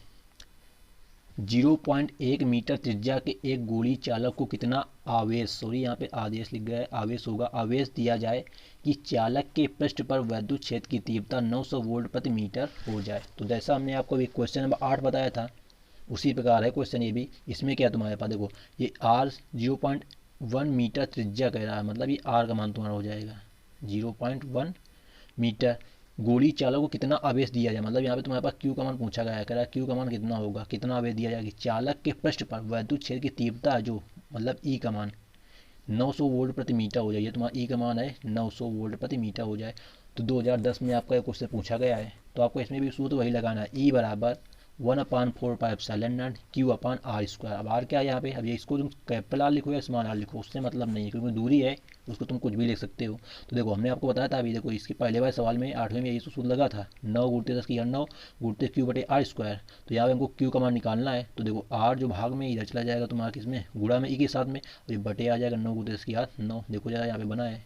0.1 मीटर त्रिज्या के एक गोली चालक को कितना आवेश, सॉरी यहाँ पे आदेश लिख गया है, आवेश होगा, आवेश दिया जाए कि चालक के पृष्ठ पर वैद्युत क्षेत्र की तीव्रता 900 वोल्ट प्रति मीटर हो जाए। तो जैसा हमने आपको अभी क्वेश्चन नंबर 8 बताया था, उसी प्रकार है क्वेश्चन ये भी। इसमें क्या तुम्हारे पास देखो, ये आर 0.1 मीटर त्रिज्या कह रहा है, मतलब ये आर का मान तुम्हारा हो जाएगा 0.1 मीटर। गोली चालक को कितना आवेश दिया जाए, मतलब यहाँ पे तुम्हारे पास क्यू का मान पूछा गया है, कह रहा है क्यू का मान कितना होगा, कितना आवेश दिया जाएगा चालक के पृष्ठ पर वैद्युत क्षेत्र की तीव्रता जो मतलब ई का मान 900 वोल्ट प्रति मीटर हो जाए, ये तुम्हारा ई का मान है 900 वोल्ट प्रति मीटर हो जाए। तो 2010 में आपका क्वेश्चन पूछा गया है, तो आपको इसमें भी सूत्र वही लगाना है, ई बराबर 1/4πε0 Q/r स्क्वायर। अब आर क्या है यहाँ पे, अब ये इसको तुम कैपिटल आर लिखो या स्मॉल आर लिखो, उससे मतलब नहीं है, क्योंकि दूरी है, उसको तुम कुछ भी लिख सकते हो। तो देखो हमने आपको बताया था अभी, देखो इसके पहले वाले सवाल में 8वें में यही सूत्र लगा था, 9 × 10⁹ × Q/r स्क्वायर। तो यहाँ पे हमको Q का मान निकालना है, तो देखो R जो भाग में इधर चला जाएगा तुम्हारा किसमें, गुणा में E के साथ में, और ये बटे आ जाएगा 9 × 10⁹ देखो जरा यहाँ पे बना है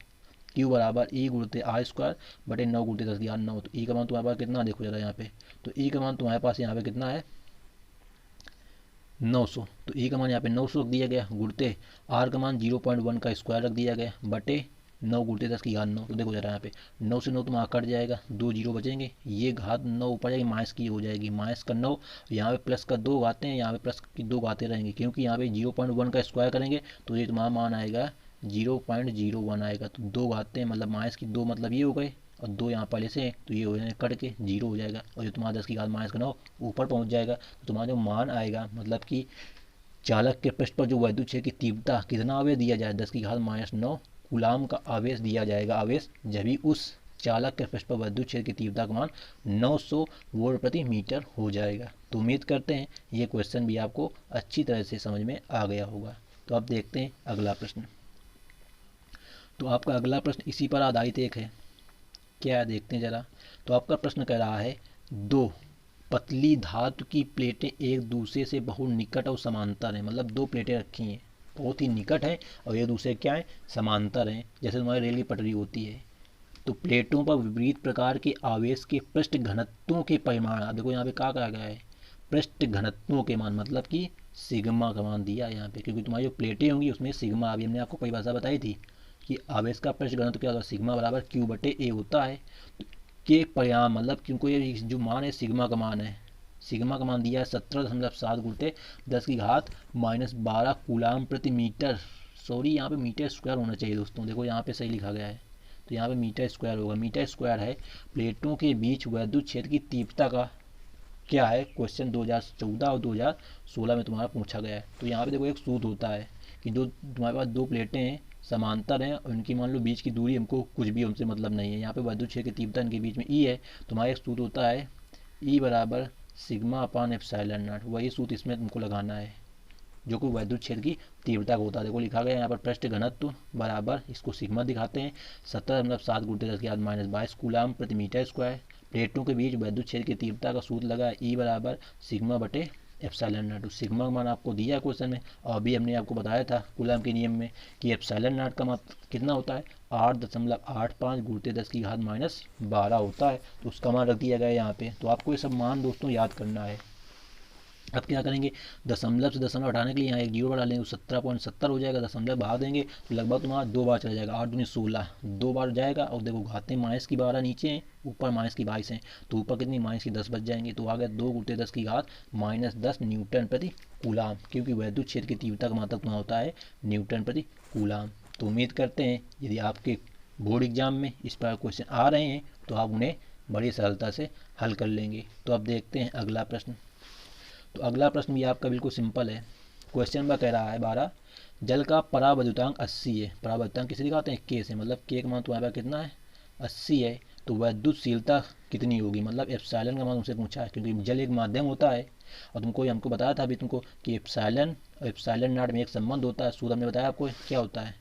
Q बराबर E × r स्क्वायर बटे 9 × 10⁹ तो E का मान तुम्हारे पास कितना, देखो जरा यहाँ पे, तो E का मान तुम्हारे पास यहाँ पे कितना है 900। तो E का मान यहाँ पे 900 रख दिया गया, गुणते R का मान 0.1 का स्क्वायर रख दिया गया, बटे 9 × 10⁹ तो देखो जरा यहाँ पे 9 से 9 तुम्हारा कट जाएगा, 2 जीरो बचेंगे, ये घात 9 ऊपर जाएगी, माइनस की हो जाएगी, माइनस का 9, यहाँ पे प्लस का 2 घाते हैं, यहाँ पे प्लस की 2 घाते रहेंगे, क्योंकि यहाँ पे 0.1 का स्क्वायर करेंगे तो ये तुम्हारा मान आएगा 0.01 आएगा। तो 2 घाते हैं मतलब माइनस की 2, मतलब ये हो गए, और 2 यहाँ पहले से तो ये हो जाएगा कट के 0 हो जाएगा, और ये तुम्हारा 10 की घात माइनस का 9 ऊपर पहुँच जाएगा। तो तुम्हारा जो मान आएगा, मतलब कि चालक के पृष्ठ पर जो वैद्युत क्षेत्र की तीव्रता कितना आवेश दिया जाए, 10 की घात -9 कूलाम का आवेश दिया जाएगा, आवेश जब भी उस चालक के पृष्ठ पर वैद्युत क्षेत्र की तीव्रता का मान 900 वोल्ट प्रति मीटर हो जाएगा। तो उम्मीद करते हैं ये क्वेश्चन भी आपको अच्छी तरह से समझ में आ गया होगा। तो अब देखते हैं अगला प्रश्न। तो आपका अगला प्रश्न इसी पर आधारित एक है, क्या है देखते हैं जरा। तो आपका प्रश्न कह रहा है, दो पतली धातु की प्लेटें एक दूसरे से बहुत निकट और समांतर हैं, मतलब दो प्लेटें रखी हैं बहुत ही निकट हैं और एक दूसरे क्या है, समांतर हैं, जैसे तुम्हारी रेल की पटरी होती है। तो प्लेटों पर विपरीत प्रकार के आवेश के पृष्ठ घनत्वों के परिमाण, देखो यहाँ पे क्या कहा गया है, पृष्ठ घनत्वों के मान, मतलब कि सिग्मा का मान दिया यहाँ पे, क्योंकि तुम्हारी जो प्लेटें होंगी उसमें सिग्मा, अभी हमने आपको परिभाषा बताई थी कि आवेश का पृष्ठ घनत्व क्या होता है, सिग्मा बराबर Q/A होता है। के परिणाम, मतलब क्योंकि ये जो मान है सिग्मा का मान है, सिग्मा का मान दिया है 17.7 × 10 की घात -12 कूलाम प्रति मीटर, सॉरी यहाँ पे मीटर स्क्वायर होना चाहिए दोस्तों, देखो यहाँ पे सही लिखा गया है, तो यहाँ पे मीटर स्क्वायर होगा, मीटर स्क्वायर है प्लेटों के बीच वैद्युत क्षेत्र की तीव्रता का क्या है, क्वेश्चन 2014 और 2016 में तुम्हारा पूछा गया है। तो यहाँ पे देखो एक सूत्र होता है कि जो तुम्हारे पास दो प्लेटें हैं समांतर हैं और इनकी मान लो बीच की दूरी हमको कुछ भी हमसे मतलब नहीं है, यहाँ पे वैद्युत क्षेत्र की तीव्रता इनके बीच में ई है, तुम्हारा एक सूत्र होता है ई बराबर σ/ε0, वही सूत्र इसमें तुमको लगाना है जो कि वैद्युत क्षेत्र की तीव्रता का होता है। देखो लिखा गया यहाँ पर पृष्ठ घनत्व बराबर, इसको सिग्मा दिखाते हैं 17.7 × 10 की घात -22 कूलाम प्रति मीटर स्क्वायर, प्लेटों के बीच वैद्युत क्षेत्र की तीव्रता का सूत्र लगा ई बराबर σ/ε0 एप्सिलॉन नॉट। सिग्मा का मान आपको दिया है क्वेश्चन में, और अभी हमने आपको बताया था कूलम के नियम में कि एप्सिलॉन नॉट का मान कितना होता है 8.85 गुणित 10⁻12 होता है। तो उसका मान रख दिया गया है यहाँ पे। तो आपको ये सब मान दोस्तों याद करना है। अब क्या करेंगे, दशमलव से दशमलव हटाने के लिए यहाँ एक जीरो बढ़ा लेंगे, 17.70 हो जाएगा। दशमलव भाग देंगे तो लगभग तुम्हारा 2 बार चला जाएगा, 8 दूनी 16, 2 बार जाएगा। और देखो घातें माइनस की 12 नीचे हैं, ऊपर माइनस की 22 हैं, तो ऊपर कितनी माइनस की 10 बच जाएंगे। तो आ गया 2 गुणित 10⁻−10 न्यूटन प्रति कूलाम, क्योंकि वैद्युत क्षेत्र की तीव्रता का मात्रक तुम्हारा होता है न्यूटन प्रति कूलाम। तो उम्मीद करते हैं यदि आपके बोर्ड एग्जाम में इस पर क्वेश्चन आ रहे हैं तो आप उन्हें बड़ी सरलता से हल कर लेंगे। तो अब देखते हैं अगला प्रश्न। तो अगला प्रश्न भी आपका बिल्कुल सिंपल है। क्वेश्चन नंबर कह रहा है 12, जल का परावैद्युतांक 80 है। परावैद्युतांक किसे दिखाते हैं, के से, मतलब के का मान तुम्हारे पास कितना है 80 है। तो वैद्युतशीलता कितनी होगी, मतलब एप्सिलॉन का मान तुमसे पूछा है, क्योंकि जल एक माध्यम होता है। और हमको बताया था अभी तुमको कि एप्सिलॉन और एप्सिलॉन नॉट में एक संबंध होता है। सूत्र हमने बताया आपको क्या होता है,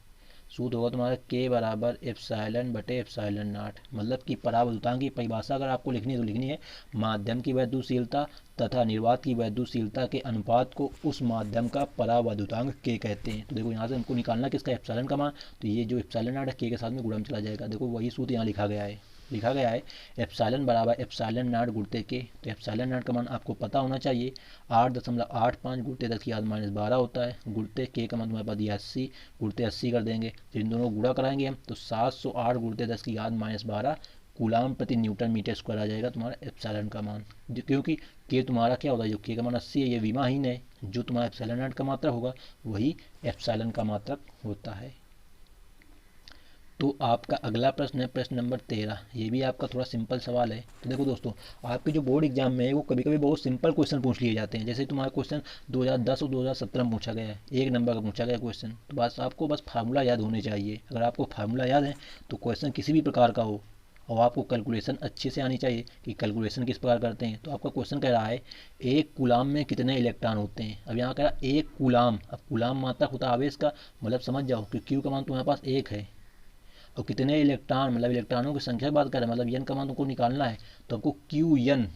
सूत्र होगा तुम्हारा के बराबर एप्सिलॉन बटे एप्सिलॉन नॉट। मतलब कि परावैद्युतांक की परिभाषा अगर आपको लिखनी है तो लिखनी है माध्यम की वैद्युतशीलता तथा निर्वात की वैद्युतशीलता के अनुपात को उस माध्यम का परावैद्युतांक के कहते हैं। तो देखो यहाँ से हमको निकालना किसका, एप्सिलॉन का मान। तो ये जो एप्सिलॉन नॉट है के साथ में गुणा में चला जाएगा। देखो वही सूत्र यहाँ लिखा गया है एप्सिलॉन बराबर एप्सिलॉन नॉट गुणित के। तो एप्सिलॉन नॉट का मान आपको पता होना चाहिए 8.85 गुणित 10⁻12 होता है। गुणित के का मान तुम्हारे पास 80, गुणित 80 कर देंगे, तो इन दोनों को गुणा कराएंगे हम तो 708 गुणित 10⁻12 कूलाम प्रति न्यूटन मीटर स्क्वायर आ जाएगा तुम्हारा एप्सिलॉन का मान। क्योंकि के तुम्हारा क्या होता है, जो के का मान 80 है ये विमाहीन है, जो तुम्हारा एप्सिलॉन नॉट का मात्रक होगा वही एप्सिलॉन का मात्रक होता है। तो आपका अगला प्रश्न है प्रश्न नंबर 13। ये भी आपका थोड़ा सिंपल सवाल है। तो देखो दोस्तों, आपके जो बोर्ड एग्जाम में है वो कभी कभी बहुत सिंपल क्वेश्चन पूछ लिए जाते हैं। जैसे तुम्हारा क्वेश्चन 2010 और 2017 में पूछा गया है, 1 नंबर का पूछा गया क्वेश्चन। तो बस आपको फार्मूला याद होने चाहिए। अगर आपको फार्मूला याद है तो क्वेश्चन किसी भी प्रकार का हो, और आपको कैलकुलेशन अच्छे से आनी चाहिए कि कैलकुलेशन किस प्रकार करते हैं। तो आपका क्वेश्चन कह रहा है एक कूलाम में कितने इलेक्ट्रॉन होते हैं। अब यहाँ कह रहा है एक कूलाम, अब कूलाम मात्रक होता है आवेश का, मतलब समझ जाओ कि क्यू का मान तुम्हारे पास 1 है, और कितने इलेक्ट्रॉन मतलब इलेक्ट्रॉनों की संख्या की बात करें, मतलब एन का मान तुमको निकालना है। तो आपको क्यू एन,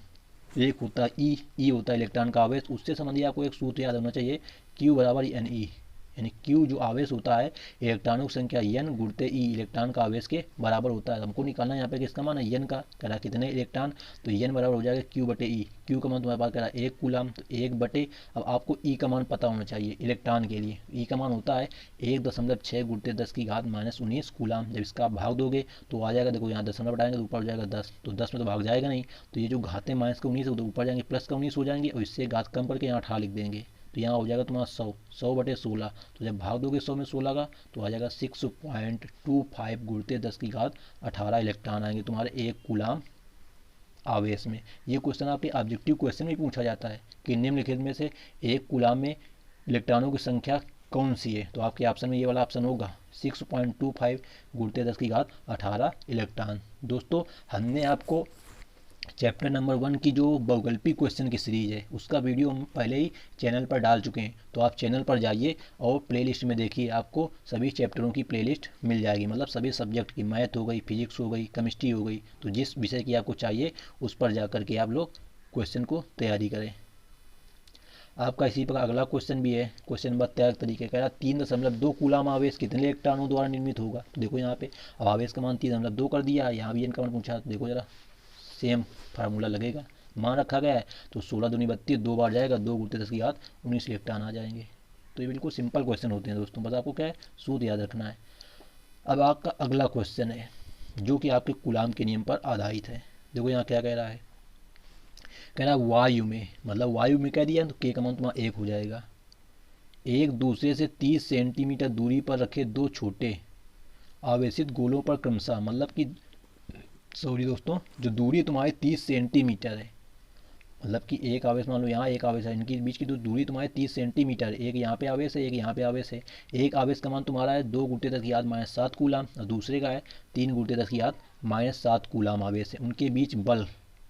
एक होता है ई होता है इलेक्ट्रॉन का आवेश। उससे संबंधित आपको एक सूत्र याद होना चाहिए, क्यू बराबर एन ई, यानी क्यू जो आवेश होता है इलेक्ट्रॉनों की संख्या एन गुणित ई इलेक्ट्रॉन का आवेश के बराबर होता है। हमको निकालना है यहाँ पे किसका मान है, एन का। कह रहा है कितने इलेक्ट्रॉन, तो एन बराबर हो जाएगा क्यू बटे ई। क्यू का मान तुम्हारे पास कह रहा है 1 कूलाम, तो 1 बटे, अब आपको ई का मान पता होना चाहिए इलेक्ट्रॉन के लिए। ई का मान होता है 1.6 गुणित 10⁻−19 कूलाम। जब इसका आप भाग दोगे तो आ जाएगा, देखो यहाँ दशमलव बढ़ाएंगे तो ऊपर हो जाएगा 10, तो 10 में तो भाग जाएगा नहीं। तो ये जो घातें माइनस का 19 है तो ऊपर जाएंगे प्लस का 19 हो जाएंगे, और इससे घात कम करके यहाँ 18 लिख देंगे। तो यहाँ हो जाएगा तुम्हारा 100 बटे 16। तो जब भाग दोगे 100 में 16 का तो आ जाएगा 6.25 गुणित 10⁻18 इलेक्ट्रॉन आएंगे तुम्हारे एक कूलाम आवेश में। ये क्वेश्चन आपके ऑब्जेक्टिव क्वेश्चन में पूछा जाता है कि निम्नलिखित में से एक कूलाम में इलेक्ट्रॉनों की संख्या कौन सी है। तो आपके ऑप्शन में ये वाला ऑप्शन होगा 6.25 गुणित 10⁻18 इलेक्ट्रॉन। दोस्तों हमने आपको चैप्टर नंबर 1 की जो बहुकल्पी क्वेश्चन की सीरीज है उसका वीडियो हम पहले ही चैनल पर डाल चुके हैं। तो आप चैनल पर जाइए और प्लेलिस्ट में देखिए, आपको सभी चैप्टरों की प्लेलिस्ट मिल जाएगी, मतलब सभी सब्जेक्ट की, मैथ हो गई, फिजिक्स हो गई, केमिस्ट्री हो गई। तो जिस विषय की आपको चाहिए उस पर जा कर के आप लोग क्वेश्चन को तैयारी करें। आपका इसी प्रकार अगला क्वेश्चन भी है। क्वेश्चन नंबर 13 तरीके का 3.2 कूलाम आवेश कितने इलेक्ट्रॉनों द्वारा निर्मित होगा। तो देखो यहाँ पे अब आवेश का मान 3.2 कर दिया, यहाँ भी इनका मान पूछा। देखो जरा सेम फार्मूला लगेगा, मान रखा गया है। तो 16 दूनी 32, 2 बार जाएगा, 2 गुणित 10⁻19 इलेक्ट्रॉन आ जाएंगे। तो ये बिल्कुल सिंपल क्वेश्चन होते हैं दोस्तों, बस आपको क्या है सूत्र याद रखना है। अब आपका अगला क्वेश्चन है जो कि आपके कूलाम के नियम पर आधारित है। देखो यहाँ क्या कह रहा है, कह रहा है वायु में, मतलब वायु में कह दिया तो के का मान तुम्हारा 1 हो जाएगा। एक दूसरे से 30 सेंटीमीटर दूरी पर रखे दो छोटे आवेशित गोलों पर क्रमशः, मतलब कि सॉरी दोस्तों, जो दूरी तुम्हारी 30 सेंटीमीटर है, मतलब कि एक आवेश मान लो यहाँ एक आवेश है, इनके बीच की तो दूरी तुम्हारी 30 सेंटीमीटर, एक यहाँ पे आवेश है, एक यहाँ पे आवेश है। एक आवेश का मान तुम्हारा है 2 गुणित 10⁻7 कूलाम, और दूसरे का है 3 गुणित 10⁻7 कूलाम आवेश है। उनके बीच बल,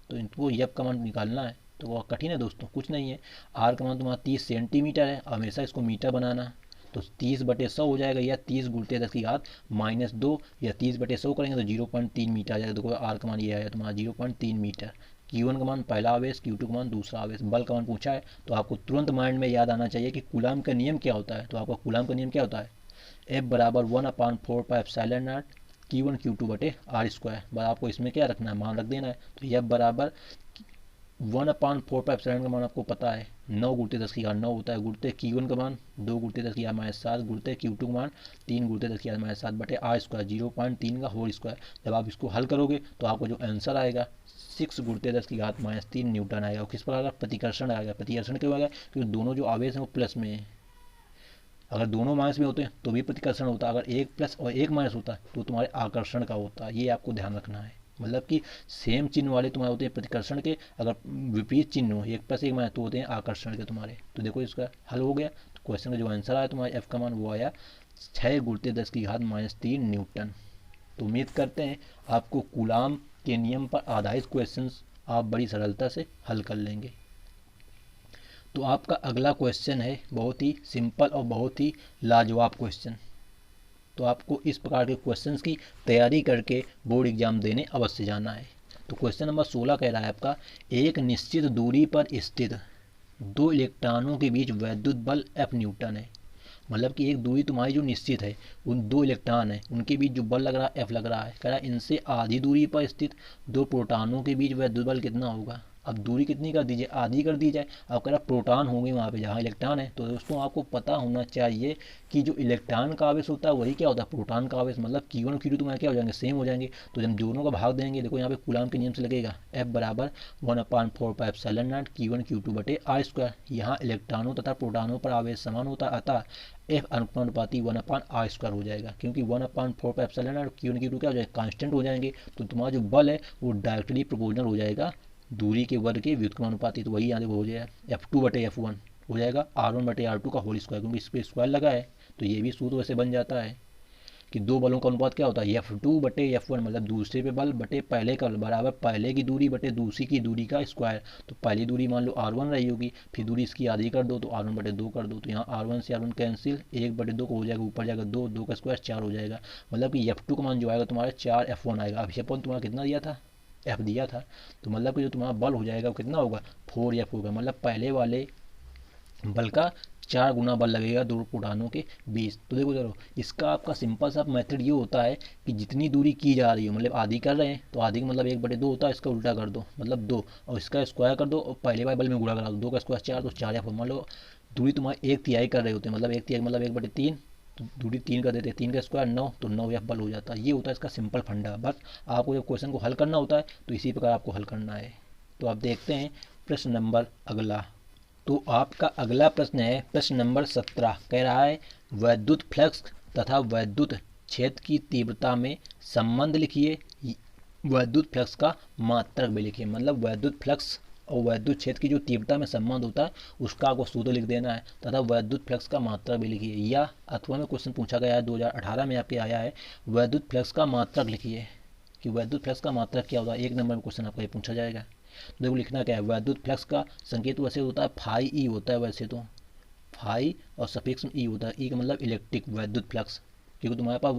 तो इनको यब का मान निकालना है। तो वह कठिन है दोस्तों, कुछ नहीं है। आर का मान तुम्हारा 30 सेंटीमीटर है, हमेशा इसको मीटर बनाना। तो 30/100 हो जाएगा, या 30 गुणित 10⁻2, या 30/100 करेंगे तो 0.3 मीटर आ जाएगा। देखो आर का मान ये आया तुम्हारा 0.3 मीटर। Q1 का मान पहला आवेश, Q2 का मान दूसरा आवेश, बल का मान पूछा है तो आपको तुरंत माइंड में याद आना चाहिए कि कूलाम का नियम क्या होता है। तो आपका कूलाम का नियम क्या होता है, F बराबर 1/4πε0 Q1 Q2 बटे R²। बस आपको इसमें क्या रखना है, मान रख देना है। तो F बराबर 1/4πε का मान आपको पता है 9 गुणित 10 की घात 9 होता है, गुणित Q1 का मान 2 गुणित 10 की घात -7, गुणित Q2 का मान 3 गुणित 10 की घात -7 बटे R², 0.3 का होल स्क्वायर। जब आप इसको हल करोगे तो आपको जो आंसर आएगा 6 गुणित 10 की घात -3 न्यूटन आएगा। और किस प्रकार का प्रतिकर्षण आएगा, प्रतिकर्षण क्यों आएगा, क्योंकि दोनों जो आवेश हैं वो प्लस में है। अगर दोनों माइनस में होते हैं तो भी प्रतिकर्षण होता है, अगर एक प्लस और एक माइनस होता है तो तुम्हारे आकर्षण का होता है। ये आपको ध्यान रखना है, मतलब कि सेम चिन्ह वाले तुम्हारे होते हैं प्रतिकर्षण के, अगर विपरीत चिन्ह हो एक प्लस एक माइनस तो होते हैं आकर्षण के तुम्हारे। तो देखो इसका हल हो गया। तो क्वेश्चन का जो आंसर आया तुम्हारे एफ का मान वो आया 6 गुणित 10 की घात -3 न्यूटन। तो उम्मीद करते हैं आपको कूलाम के नियम पर आधारित क्वेश्चन आप बड़ी सरलता से हल कर लेंगे। तो आपका अगला क्वेश्चन है बहुत ही सिंपल और बहुत ही लाजवाब क्वेश्चन। तो आपको इस प्रकार के क्वेश्चंस की तैयारी करके बोर्ड एग्जाम देने अवश्य जाना है। तो क्वेश्चन नंबर 16 कह रहा है आपका, एक निश्चित दूरी पर स्थित दो इलेक्ट्रॉनों के बीच वैद्युत बल F न्यूटन है। मतलब कि एक दूरी तुम्हारी जो निश्चित है, उन दो इलेक्ट्रॉन है उनके बीच जो बल लग रहा है F लग रहा है। कह रहा है इनसे आधी दूरी पर स्थित दो प्रोटॉनों के बीच वैद्युत बल कितना होगा। अब दूरी कितनी कर दीजिए, आधी कर दी जाए। अब कह रहा प्रोटॉन होंगे वहाँ पे जहाँ इलेक्ट्रॉन है। तो दोस्तों आपको पता होना चाहिए कि जो इलेक्ट्रॉन का आवेश होता है वही क्या होता है, प्रोटॉन का आवेश। मतलब Q1 और Q2 तुम्हारे क्या हो जाएंगे, सेम हो जाएंगे। तो जब दोनों का भाग देंगे, देखो यहाँ पे कूलाम के नियम से लगेगा F बराबर 1/4πε0 Q1 Q2 बटे R²। यहाँ इलेक्ट्रॉनों तथा प्रोटॉनों पर आवेश समान होता है, अतः F अनुपाती 1/R² हो जाएगा, क्योंकि 1/4πε और Q1 Q2 क्या हो जाएगा, कांस्टेंट हो जाएंगे। तो तुम्हारा जो बल है वो डायरेक्टली प्रोपोर्शनल हो जाएगा दूरी के वर्ग के व्युत्क्रमानुपाती। तो वही यहाँ देखो हो जाएगा F2 बटे F1 हो जाएगा R1 बटे R2 का होल स्क्वायर, क्योंकि इस पर स्क्वायर लगा है। तो ये भी सूत्र वैसे बन जाता है कि दो बलों का अनुपात क्या होता है, F2 बटे F1, मतलब दूसरे पे बल बटे पहले का बराबर पहले की दूरी बटे दूसरी की दूरी का स्क्वायर। तो पहली दूरी मान लो R1 रही होगी, फिर दूरी इसकी आधी कर दो तो R1 बटे 2 कर दो। तो यहाँ R1 से R1 कैंसिल, 1 बटे 2 को हो जाएगा, ऊपर जाएगा 2, 2 का स्क्वायर 4 हो जाएगा। मतलब कि F2 का मान जो आएगा तुम्हारा 4 F1 आएगा। अब F1 तुम्हारा कितना दिया था, F दिया था। तो मतलब कि जो तुम्हारा बल हो जाएगा वो कितना होगा, 4F होगा। मतलब पहले वाले बल का 4 गुना बल लगेगा दो प्रोटॉनों के बीच। तो देखो चलो इसका आपका सिंपल सा मेथड ये होता है कि जितनी दूरी की जा रही हो, मतलब आधी कर रहे हैं तो आधी का मतलब 1 बटे 2 होता है, इसका उल्टा कर दो मतलब 2, और इसका स्क्वायर कर दो और पहले वाले बल में गुणा करा दो, 2 का स्क्वायर 4 तो 4F। मान लो दूरी तुम्हारी 1/3 कर रहे होते हैं, मतलब 1/3 मतलब 1 बटे 3, तो दूरी 3 कर देते हैं, 3 का स्क्वायर 9, तो 9F बल हो जाता है। ये होता है इसका सिंपल फंडा। बस आपको जब क्वेश्चन को हल करना होता है तो इसी प्रकार आपको हल करना है। तो आप देखते हैं प्रश्न नंबर अगला। तो आपका अगला प्रश्न है प्रश्न नंबर 17, कह रहा है वैद्युत फ्लक्स तथा वैद्युत क्षेत्र की तीव्रता में संबंध लिखिए, वैद्युत फ्लक्स का मात्रक भी लिखिए। मतलब वैद्युत फ्लक्स और वैद्युत क्षेत्र की जो तीव्रता में संबंध होता है उसका आपको सूत्र लिख देना है, तथा वैद्युत फ्लक्स का मात्रक भी लिखिए। या अथवा में क्वेश्चन पूछा गया है 2018 में आपके आया है, वैद्युत फ्लक्स का मात्रक लिखिए कि वैद्युत फ्लक्स का मात्रक क्या होता है। 1 नंबर में क्वेश्चन आपका ये पूछा जाएगा। तो देखो लिखना क्या है, वैद्युत फ्लक्स का संकेत वैसे होता है फाई ई होता है, वैसे तो फाई और सफिक्स में ई होता है। ई का मतलब इलेक्ट्रिक वैद्युत फ्लक्स, क्योंकि तुम्हारे पास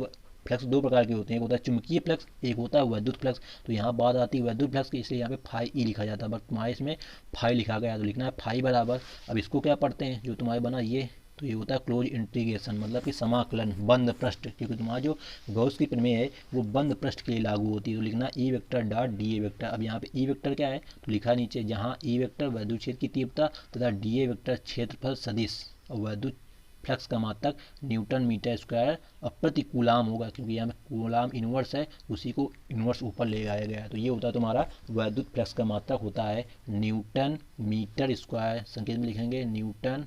फ्लक्स दो प्रकार के होते हैं, एक होता है चुंबकीय फ्लक्स, एक होता है वैद्युत फ्लक्स। तो यहाँ बात आती है वैद्युत फ्लक्स की, इसलिए यहाँ पे फाई ई लिखा जाता है, बट तुम्हारे इसमें फाई लिखा गया है। तो लिखना है फाई बराबर, अब इसको क्या पढ़ते हैं जो तुम्हारे बना ये, तो ये होता है क्लोज इंटीग्रेशन, मतलब कि समाकलन बंद पृष्ठ, क्योंकि तुम्हारा जो गॉस की प्रमेय है वो बंद पृष्ठ के लिए लागू होती है। तो लिखना ई vector dot D A vector. अब यहाँ पे ई वेक्टर क्या है, तो लिखा नीचे, जहाँ ई वेक्टर वैद्युत क्षेत्र की तीव्रता तथा डी ए वेक्टर क्षेत्रफल सदिश और वैद्युत फ्लक्स का मात्रक न्यूटन मीटर स्क्वायर और प्रति कूलाम होगा, क्योंकि यहाँ पे कूलाम इनवर्स है, उसी को इनवर्स ऊपर ले आया गया है। तो ये होता है तुम्हारा वैद्युत फ्लक्स का मात्रक होता है न्यूटन मीटर स्क्वायर, संकेत में लिखेंगे न्यूटन,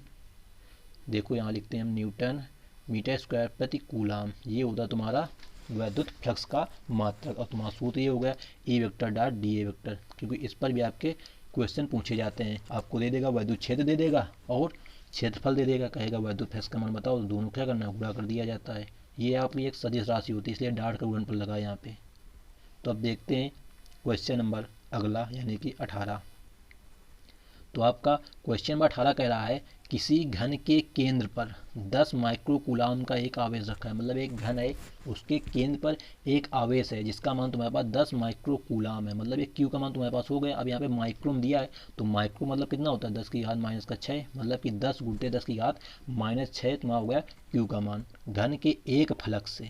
देखो यहाँ लिखते हैं हम न्यूटन मीटर स्क्वायर प्रति कूलाम। ये होता है तुम्हारा वैद्युत फ्लक्स का मात्रक। और तुम्हारा सूत्र ये हो गया ई vector dot D A vector, क्योंकि इस पर भी आपके क्वेश्चन पूछे जाते हैं। आपको दे देगा वैद्युत क्षेत्र दे देगा और क्षेत्रफल दे देगा, कहेगा वैद्युत फ्लक्स का मान बताओ, तो दोनों क्या करना है, गुणा कर दिया जाता है। ये आपकी एक सदिश राशि होती है, इसलिए डॉट का गुणनफल लगा यहाँ पे। तो अब देखते हैं क्वेश्चन नंबर अगला यानी कि 18। तो आपका क्वेश्चन नंबर 18 कह रहा है किसी घन के केंद्र पर 10 माइक्रो कूलाम का एक आवेश रखा है। मतलब एक घन है, उसके केंद्र पर एक आवेश है जिसका मान तुम्हारे पास 10 माइक्रो कूलाम है। मतलब एक क्यू का मान तुम्हारे पास हो गया। अब यहाँ पे माइक्रो में दिया है, तो माइक्रो मतलब कितना होता है 10 की घात माइनस का 6, मतलब कि 10 गुणित 10 की घात माइनस 6 तुम्हारा हो गया क्यू का मान। घन के एक फलक से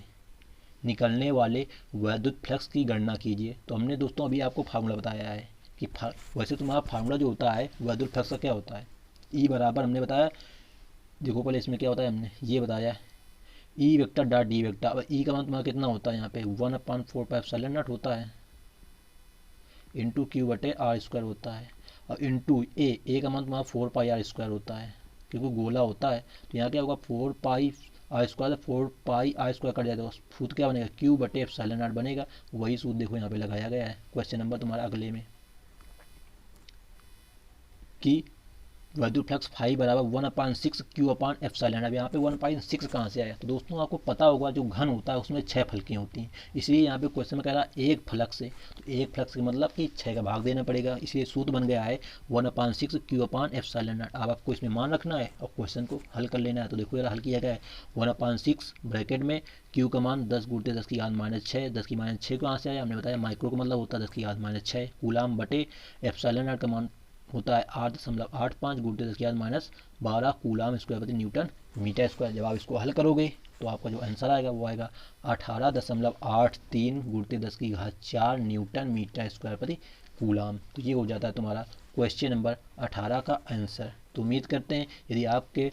निकलने वाले वैद्युत फ्लक्स की गणना कीजिए। तो हमने दोस्तों अभी आपको फार्मूला बताया है कि वैसे तुम्हारा फार्मूला जो होता है वैद्युत फ्लक्स का क्या होता है, ई बराबर हमने बताया, देखो पहले इसमें क्या होता है हमने ये बताया, ई वेक्टर डॉट डी वेक्टर। अब ई का मान तुम्हारा कितना होता है यहाँ पे 1/4πε0 होता है इंटू क्यू बटे आर स्क्वायर होता है, और इंटू ए का मान तुम्हारा 4πr² होता है क्योंकि गोला होता है। तो यहाँ क्या होगा 4πr², 4πr² कट जाएगा, सूत्र क्या बनेगा क्यू बटे एप्सिलॉन नॉट बनेगा। वही सूत्र देखो यहाँ पे लगाया गया है क्वेश्चन नंबर तुम्हारा अगले में कि वैद्युत फ्लक्स फाई बराबर 1/6 Q/ε। अब यहाँ पे 1/6 कहाँ से आया, तो दोस्तों आपको पता होगा जो घन होता है उसमें 6 फलकें होती हैं, इसलिए यहाँ पे क्वेश्चन में कह रहा है एक फलक से, तो एक फलक से मतलब कि 6 का भाग देना पड़ेगा, इसलिए सूत्र बन गया है 1/6 Q/ε। अब आपको इसमें मान रखना है और क्वेश्चन को हल कर लेना है। तो देखो यार हल किया गया है 1/6 ब्रैकेट में क्यू का मान 10 गुणित 10 की घात माइनस 6, 10 की माइनस 6 कहाँ से आया हमने बताया माइक्रो का मतलब होता है 10 की घात माइनस 6, कूलाम बटे एप्सिलॉन का मान होता है 8.85 गुणित 10 की घात माइनस 12 कूलाम स्क्वायर प्रति न्यूटन मीटर स्क्वायर। जब आप इसको हल करोगे तो आपका जो आंसर आएगा वो आएगा 18.83 गुणित 10 की घात 4 न्यूटन मीटर स्क्वायर प्रति कूलाम। तो ये हो जाता है तुम्हारा क्वेश्चन नंबर 18 का आंसर। तो उम्मीद करते हैं यदि आपके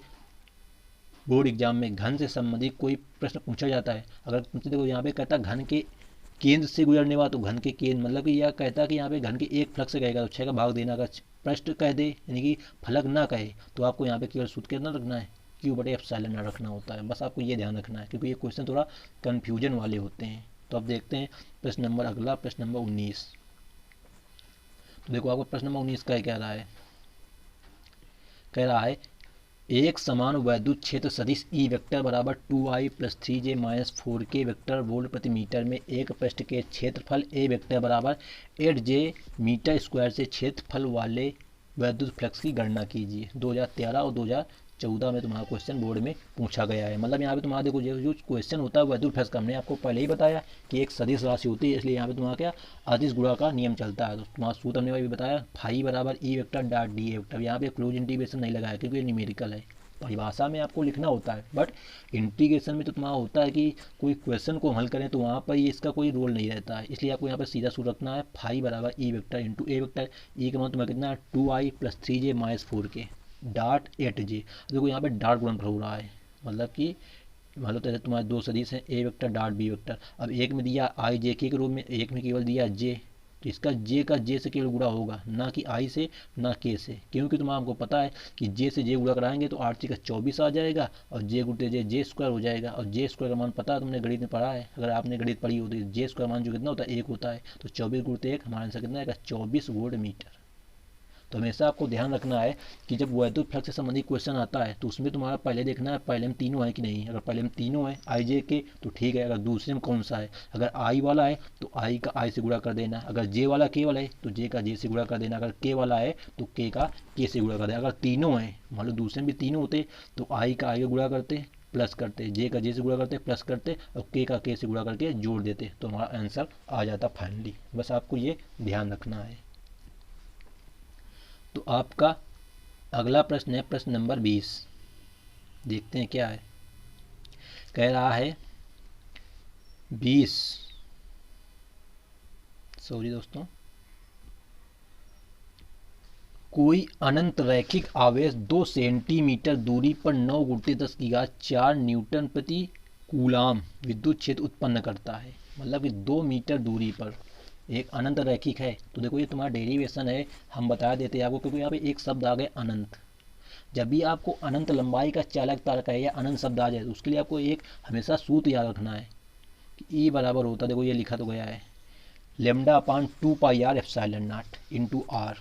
बोर्ड एग्जाम में घन से संबंधित कोई प्रश्न पूछा जाता है, अगर तुमसे देखो यहाँ पे कहता है घन के केंद्र से गुजरने वाला, तो घन के केंद्र मतलब कि यह कहता है कि यहाँ पे घन के एक फलक से कहेगा तो 6 का भाग देना, अगर प्रश्न कह दे यानी कि फलक ना कहे तो आपको यहाँ पे केवल सूत्र कितना रखना है क्यू बटे एप्सिलॉन नॉट रखना होता है। बस आपको ये ध्यान रखना है क्योंकि ये क्वेश्चन थोड़ा कन्फ्यूजन वाले होते हैं। तो अब देखते हैं प्रश्न नंबर अगला, प्रश्न नंबर 19। तो देखो आपको प्रश्न नंबर 19 का क्या कह रहा है एक समान वैद्युत क्षेत्र सदिश ई वेक्टर बराबर 2i + 3j - 4k vector volt प्रति मीटर में एक पृष्ठ के क्षेत्रफल ए वेक्टर बराबर 8j मीटर स्क्वायर से क्षेत्रफल वाले वैद्युत फ्लक्स की गणना कीजिए। 2013 और 2014 में तुम्हारा क्वेश्चन बोर्ड में पूछा गया है। मतलब यहाँ पे तुम्हारा देखो जो क्वेश्चन होता है वैद्युत फ्लक्स का हमने आपको पहले ही बताया कि एक सदिश राशि होती है, इसलिए यहाँ पे तुम्हारा क्या अदिश गुणा का नियम चलता है। तो तुम्हारा सूत्र हमने भी बताया फाई बराबर ई वेक्टर डॉट डी वेक्टर। यहाँ पे क्लोज इंटीग्रेशन नहीं लगाया क्योंकि ये न्यूमेरिकल है, परिभाषा में आपको लिखना होता है, बट इंटीग्रेशन में तो तुम्हारा होता है कि कोई क्वेश्चन को हल करें तो वहाँ पर ये इसका कोई रोल नहीं रहता है, इसलिए आपको यहाँ पर सीधा सूत्र रखना है फाई बराबर ई वेक्टर इंटू ए वेक्टर। ई का मान तुम्हारा कितना है 2i + 3j - 4k dot 8j। देखो यहाँ पे डॉट गुणनफल हो रहा है, मतलब कि मतलब तो तुम्हारे दो सदिश हैं ए वेक्टर डॉट बी वेक्टर। अब एक में दिया आई जे के रूप में, एक में केवल दिया जे, तो इसका जे का जे से केवल गुणा होगा, ना कि आई से ना के से, क्योंकि तुम्हारा हमको पता है कि जे से जे गुणा कराएंगे तो 8 का 24 आ जाएगा और जे गुणते जे जे स्क्वायर हो जाएगा। और जे स्क्वायर का मान पता है तुमने गणित में पढ़ा है, अगर आपने गणित पढ़ी हो तो जे स्क्वायर मान जो कितना होता है 1 होता है, तो 24 गुणते 1 हमारा आंसर कितना आएगा 24 वोल्ट मीटर। तो हमेशा आपको ध्यान रखना है कि जब वैद्युत फ्लक्स से संबंधित क्वेश्चन आता है तो उसमें तुम्हारा पहले देखना है पहले में तीनों है कि नहीं। अगर पहले में तीनों है आई जे के तो ठीक है, अगर दूसरे में कौन सा है, अगर आई वाला है तो आई का आई से गुणा कर देना, अगर जे वाला के वाला है तो जे का जे से गुणा कर देना, अगर के वाला है तो के का के से गुणा कर देना। अगर तीनों है मान लो दूसरे में भी तीनों होते तो आई का आई का गुणा करते प्लस करते, जे का जे से गुणा करते प्लस करते और के का के से गुणा करके जोड़ देते, तो हमारा आंसर आ जाता फाइनली। बस आपको ये ध्यान रखना है। तो आपका अगला प्रश्न है प्रश्न नंबर 20। देखते हैं क्या है, कह रहा है 20 सॉरी दोस्तों, कोई अनंत रैखिक आवेश 2 सेंटीमीटर दूरी पर 9 × 10⁴ न्यूटन प्रति कूलाम विद्युत क्षेत्र उत्पन्न करता है। मतलब कि 2 मीटर दूरी पर एक अनंत रैखिक है। तो देखो ये तुम्हारा डेरिवेशन है, हम बता देते हैं आपको, क्योंकि यहाँ पे एक शब्द आ गया अनंत। जब भी आपको अनंत लंबाई का चालक तार है या अनंत शब्द आ जाए तो उसके लिए आपको एक हमेशा सूत्र याद रखना है कि ई बराबर होता है, देखो ये लिखा तो गया है λ/2πr epsilon naught into r,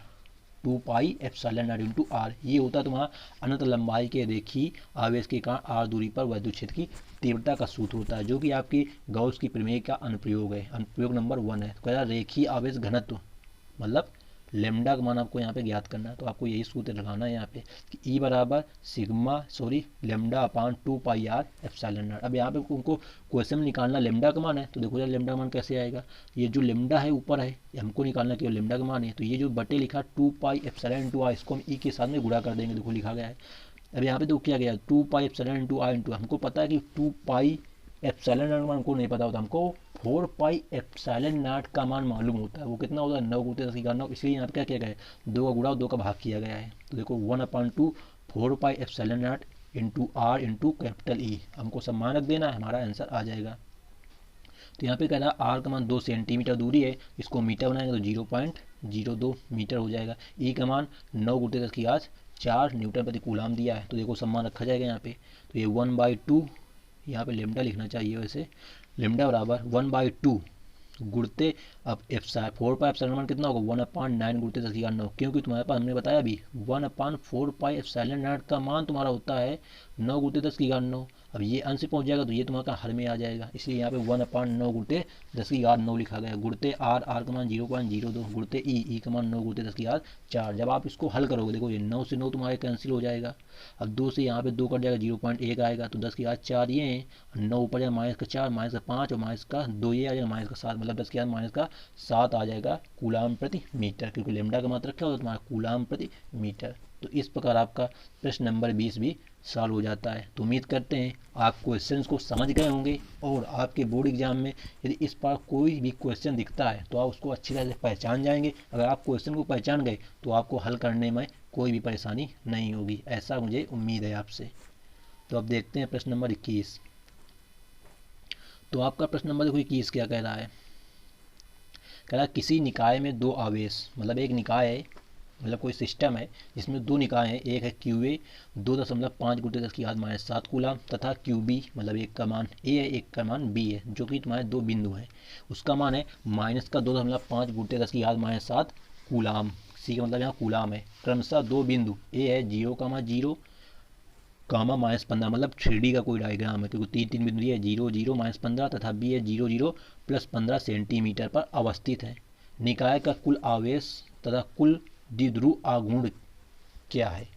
2π epsilon naught into r. ये होता है तुम्हारा अनंत लंबाई के रेखीय आवेश के कारण आर दूरी पर वैद्युत क्षेत्र की तीव्रता का सूत्र होता है, जो कि आपकी गॉस की प्रमेय का अनुप्रयोग है, अनुप्रयोग नंबर 1 है। कह रहा रेखीय आवेश घनत्व मतलब लेमडा का मान आपको यहाँ पे ज्ञात करना है। तो आपको यही सूत्र लगाना है यहाँ पे कि ई बराबर lambda upon 2 pi r epsilon not. अब यहाँ पे उनको क्वेश्चन में निकालना लेमडा का मान है, तो देखो यार लेमडा का मान कैसे आएगा, ये जो लेमडा है ऊपर है, ये हमको निकालना केवल लेमडा का मान है, तो ये जो बटे लिखा 2 पाई एप्सिलॉन इंटू r, इसको हम ई के साथ में गुणा कर देंगे, देखो लिखा गया है। अब यहाँ पे तो क्या गया 2 pi epsilon into r into, हमको पता है कि 2 पाई एप्सिलॉन नॉट हमको नहीं पता होता, हमको 4 पाई एप्सिलॉन नॉट का मान मालूम होता है, वो कितना होता है 9 गुते 10 की घात 9, इसलिए यहाँ पे क्या किया गया है 2 का गुणा और 2 का भाग किया गया है। तो देखो 1/2 4 pi epsilon naught into r into capital E, हमको सब मान रख देना है, हमारा आंसर आ जाएगा। तो यहाँ पे कह रहा है r का मान 2 सेंटीमीटर दूरी है, इसको मीटर बनाएंगे तो 0.02 मीटर हो जाएगा। ई का मान 9 गुते 10 की घात 4 न्यूटन प्रति कूलाम दिया है, तो देखो सम्मान रखा जाएगा यहाँ पे। तो ये 1/2, यहाँ पे लेमडा लिखना चाहिए वैसे, लेमडा बराबर 1/2 गुड़ते, अब 4 पाई एप्सिलॉन नॉट कितना होगा 1/9 गुड़ते 10 की घात 9, क्योंकि तुम्हारे पास हमने बताया अभी 1/4 पाई एप्सिलॉन नॉट का मान तुम्हारा होता है 9 गुड़ते 10 की घात 9। अब ये अंश पहुंच जाएगा तो ये तुम्हारा हर में आ जाएगा, इसलिए यहाँ पे 1/9 गुड़ते 10 की घात 9 लिखा गया। गुड़ते r का मान 0.02, गुड़ते ई का मान 9 गुड़ते 10 की घात 4। जब आप इसको हल करोगे देखो ये 9 से 9 तुम्हारे कैंसिल हो जाएगा, अब 2 से यहाँ पे 2 कट जाएगा 0.1 आएगा, तो 10 की घात 4 ये है, 9 ऊपर जाएगा माइनस का 4 माइनस का 5 और माइनस का 2 ये आ जाएगा माइनस का 7, मतलब 10 की घात माइनस का 7 आ जाएगा कूलाम प्रति मीटर, क्योंकि लेमडा का मात्रा क्या होता है तुम्हारा कूलाम प्रति मीटर। तो इस प्रकार आपका प्रश्न नंबर 20 भी सॉल्व हो जाता है। तो उम्मीद करते हैं आप क्वेश्चंस को समझ गए होंगे, और आपके बोर्ड एग्जाम में यदि इस बार कोई भी क्वेश्चन दिखता है तो आप उसको अच्छी तरह से पहचान जाएंगे। अगर आप क्वेश्चन को पहचान गए तो आपको हल करने में कोई भी परेशानी नहीं होगी, ऐसा मुझे उम्मीद है आपसे। तो अब देखते हैं प्रश्न नंबर 21। तो आपका प्रश्न नंबर देखो 21 क्या कह रहा है, कह रहा है किसी निकाय में 2 आवेश, मतलब एक निकाय है, मतलब कोई सिस्टम है जिसमें 2 निकाय हैं, एक है QA 2.5 गुटे 10 की घात -7 कूलाम, तथा QB मतलब एक का मान A है एक का मान B है, जो कि तुम्हारे 2 बिंदु हैं, उसका मान है -2.5 गुटे 10 की घात -7 कूलाम। C का मतलब यहाँ कूलाम है। क्रमशः 2 बिंदु A है 0,0 कामा -15, मतलब 3D का कोई डायग्राम है, क्योंकि 3 बिंदु ये 0 0 -15 तथा B है 0 0 + 15 सेंटीमीटर पर अवस्थित है। निकाय का कुल आवेश तथा कुल द्विध्रुव आघूर्ण क्या है।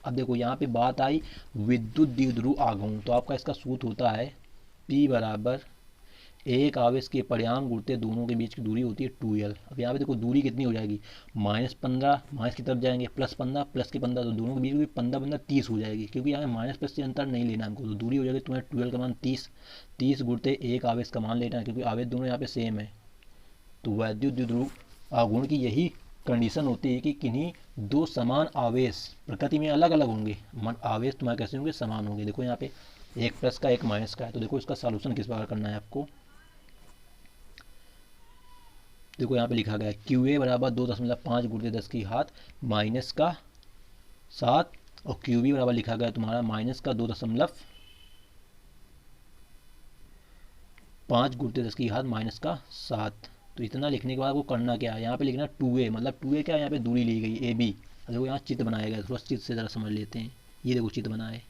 अब देखो यहाँ पे बात आई विद्युत द्विध्रुव आघूर्ण, तो आपका इसका सूत्र होता है P बराबर एक आवेश के परिणाम गुणते दोनों के बीच की दूरी होती है 2L। अब यहाँ पे देखो दूरी कितनी हो जाएगी -15 माइनस की तरफ जाएंगे +15 प्लस के 15, तो दोनों के बीच की 15 30 हो जाएगी, क्योंकि यहाँ माइनस प्लस से अंतर नहीं लेना हमको, तो दूरी हो जाएगी तुम्हें 2L का मान 30 गुणते एक आवेश का मान लेना है, क्योंकि आवेश दोनों यहाँ पे सेम है। तो वैद्युत द्विध्रुव आघूर्ण की यही कंडीशन होती है कि किन्हीं 2 समान आवेश प्रकृति में अलग अलग होंगे, आवेश तुम्हारे कैसे होंगे समान होंगे। देखो यहाँ पे एक प्लस का एक माइनस का है, तो देखो इसका सॉल्यूशन किस प्रकार करना है आपको। देखो यहाँ पे लिखा गया है QA बराबर 2.5 गुणित 10 की घात -7 और QB बराबर लिखा गया तुम्हारा -2.5 गुणित 10 की घात -7। तो इतना लिखने के बाद आपको करना क्या है, यहाँ पे लिखना 2A, मतलब 2A क्या है, यहाँ पे दूरी ली गई AB। देखो यहाँ चित्र बनाया गया, थोड़ा चित्र से ज़रा समझ लेते हैं। ये देखो चित्र बना है,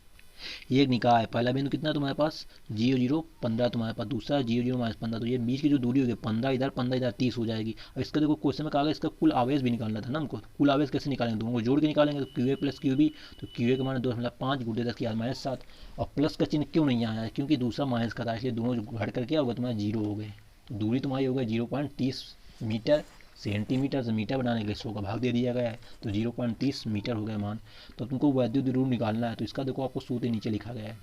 ये एक निकाय है, पहला बिंदु कितना तुम्हारे पास 0 0 15 तुम्हारे पास, दूसरा 0 0 -15, तो ये बीच की जो दूरी होगी 15 इधर 30 हो जाएगी। अब इसका देखो क्वेश्चन में कहा गया इसका कुल आवेश भी निकालना था ना हमको, कुल आवेश कैसे निकालेंगे, दोनों को जोड़ के निकालेंगे, तो QA + QB, तो QA का मान 2.5 गुणित 10 की घात -7, और प्लस का चिन्ह क्यों नहीं आया है, क्योंकि दूसरा माइनस का था, इसलिए दोनों घट करके क्या होगा तुम्हारा 0 हो गए। तो दूरी तुम्हारी हो गई 0.30 मीटर, सेंटीमीटर से मीटर बनाने के लिए 100 का भाग दे दिया गया है, तो 0.30 मीटर हो गया मान। तो तुमको वैद्युत द्विध्रुव निकालना है, तो इसका देखो आपको सूत्र नीचे लिखा गया है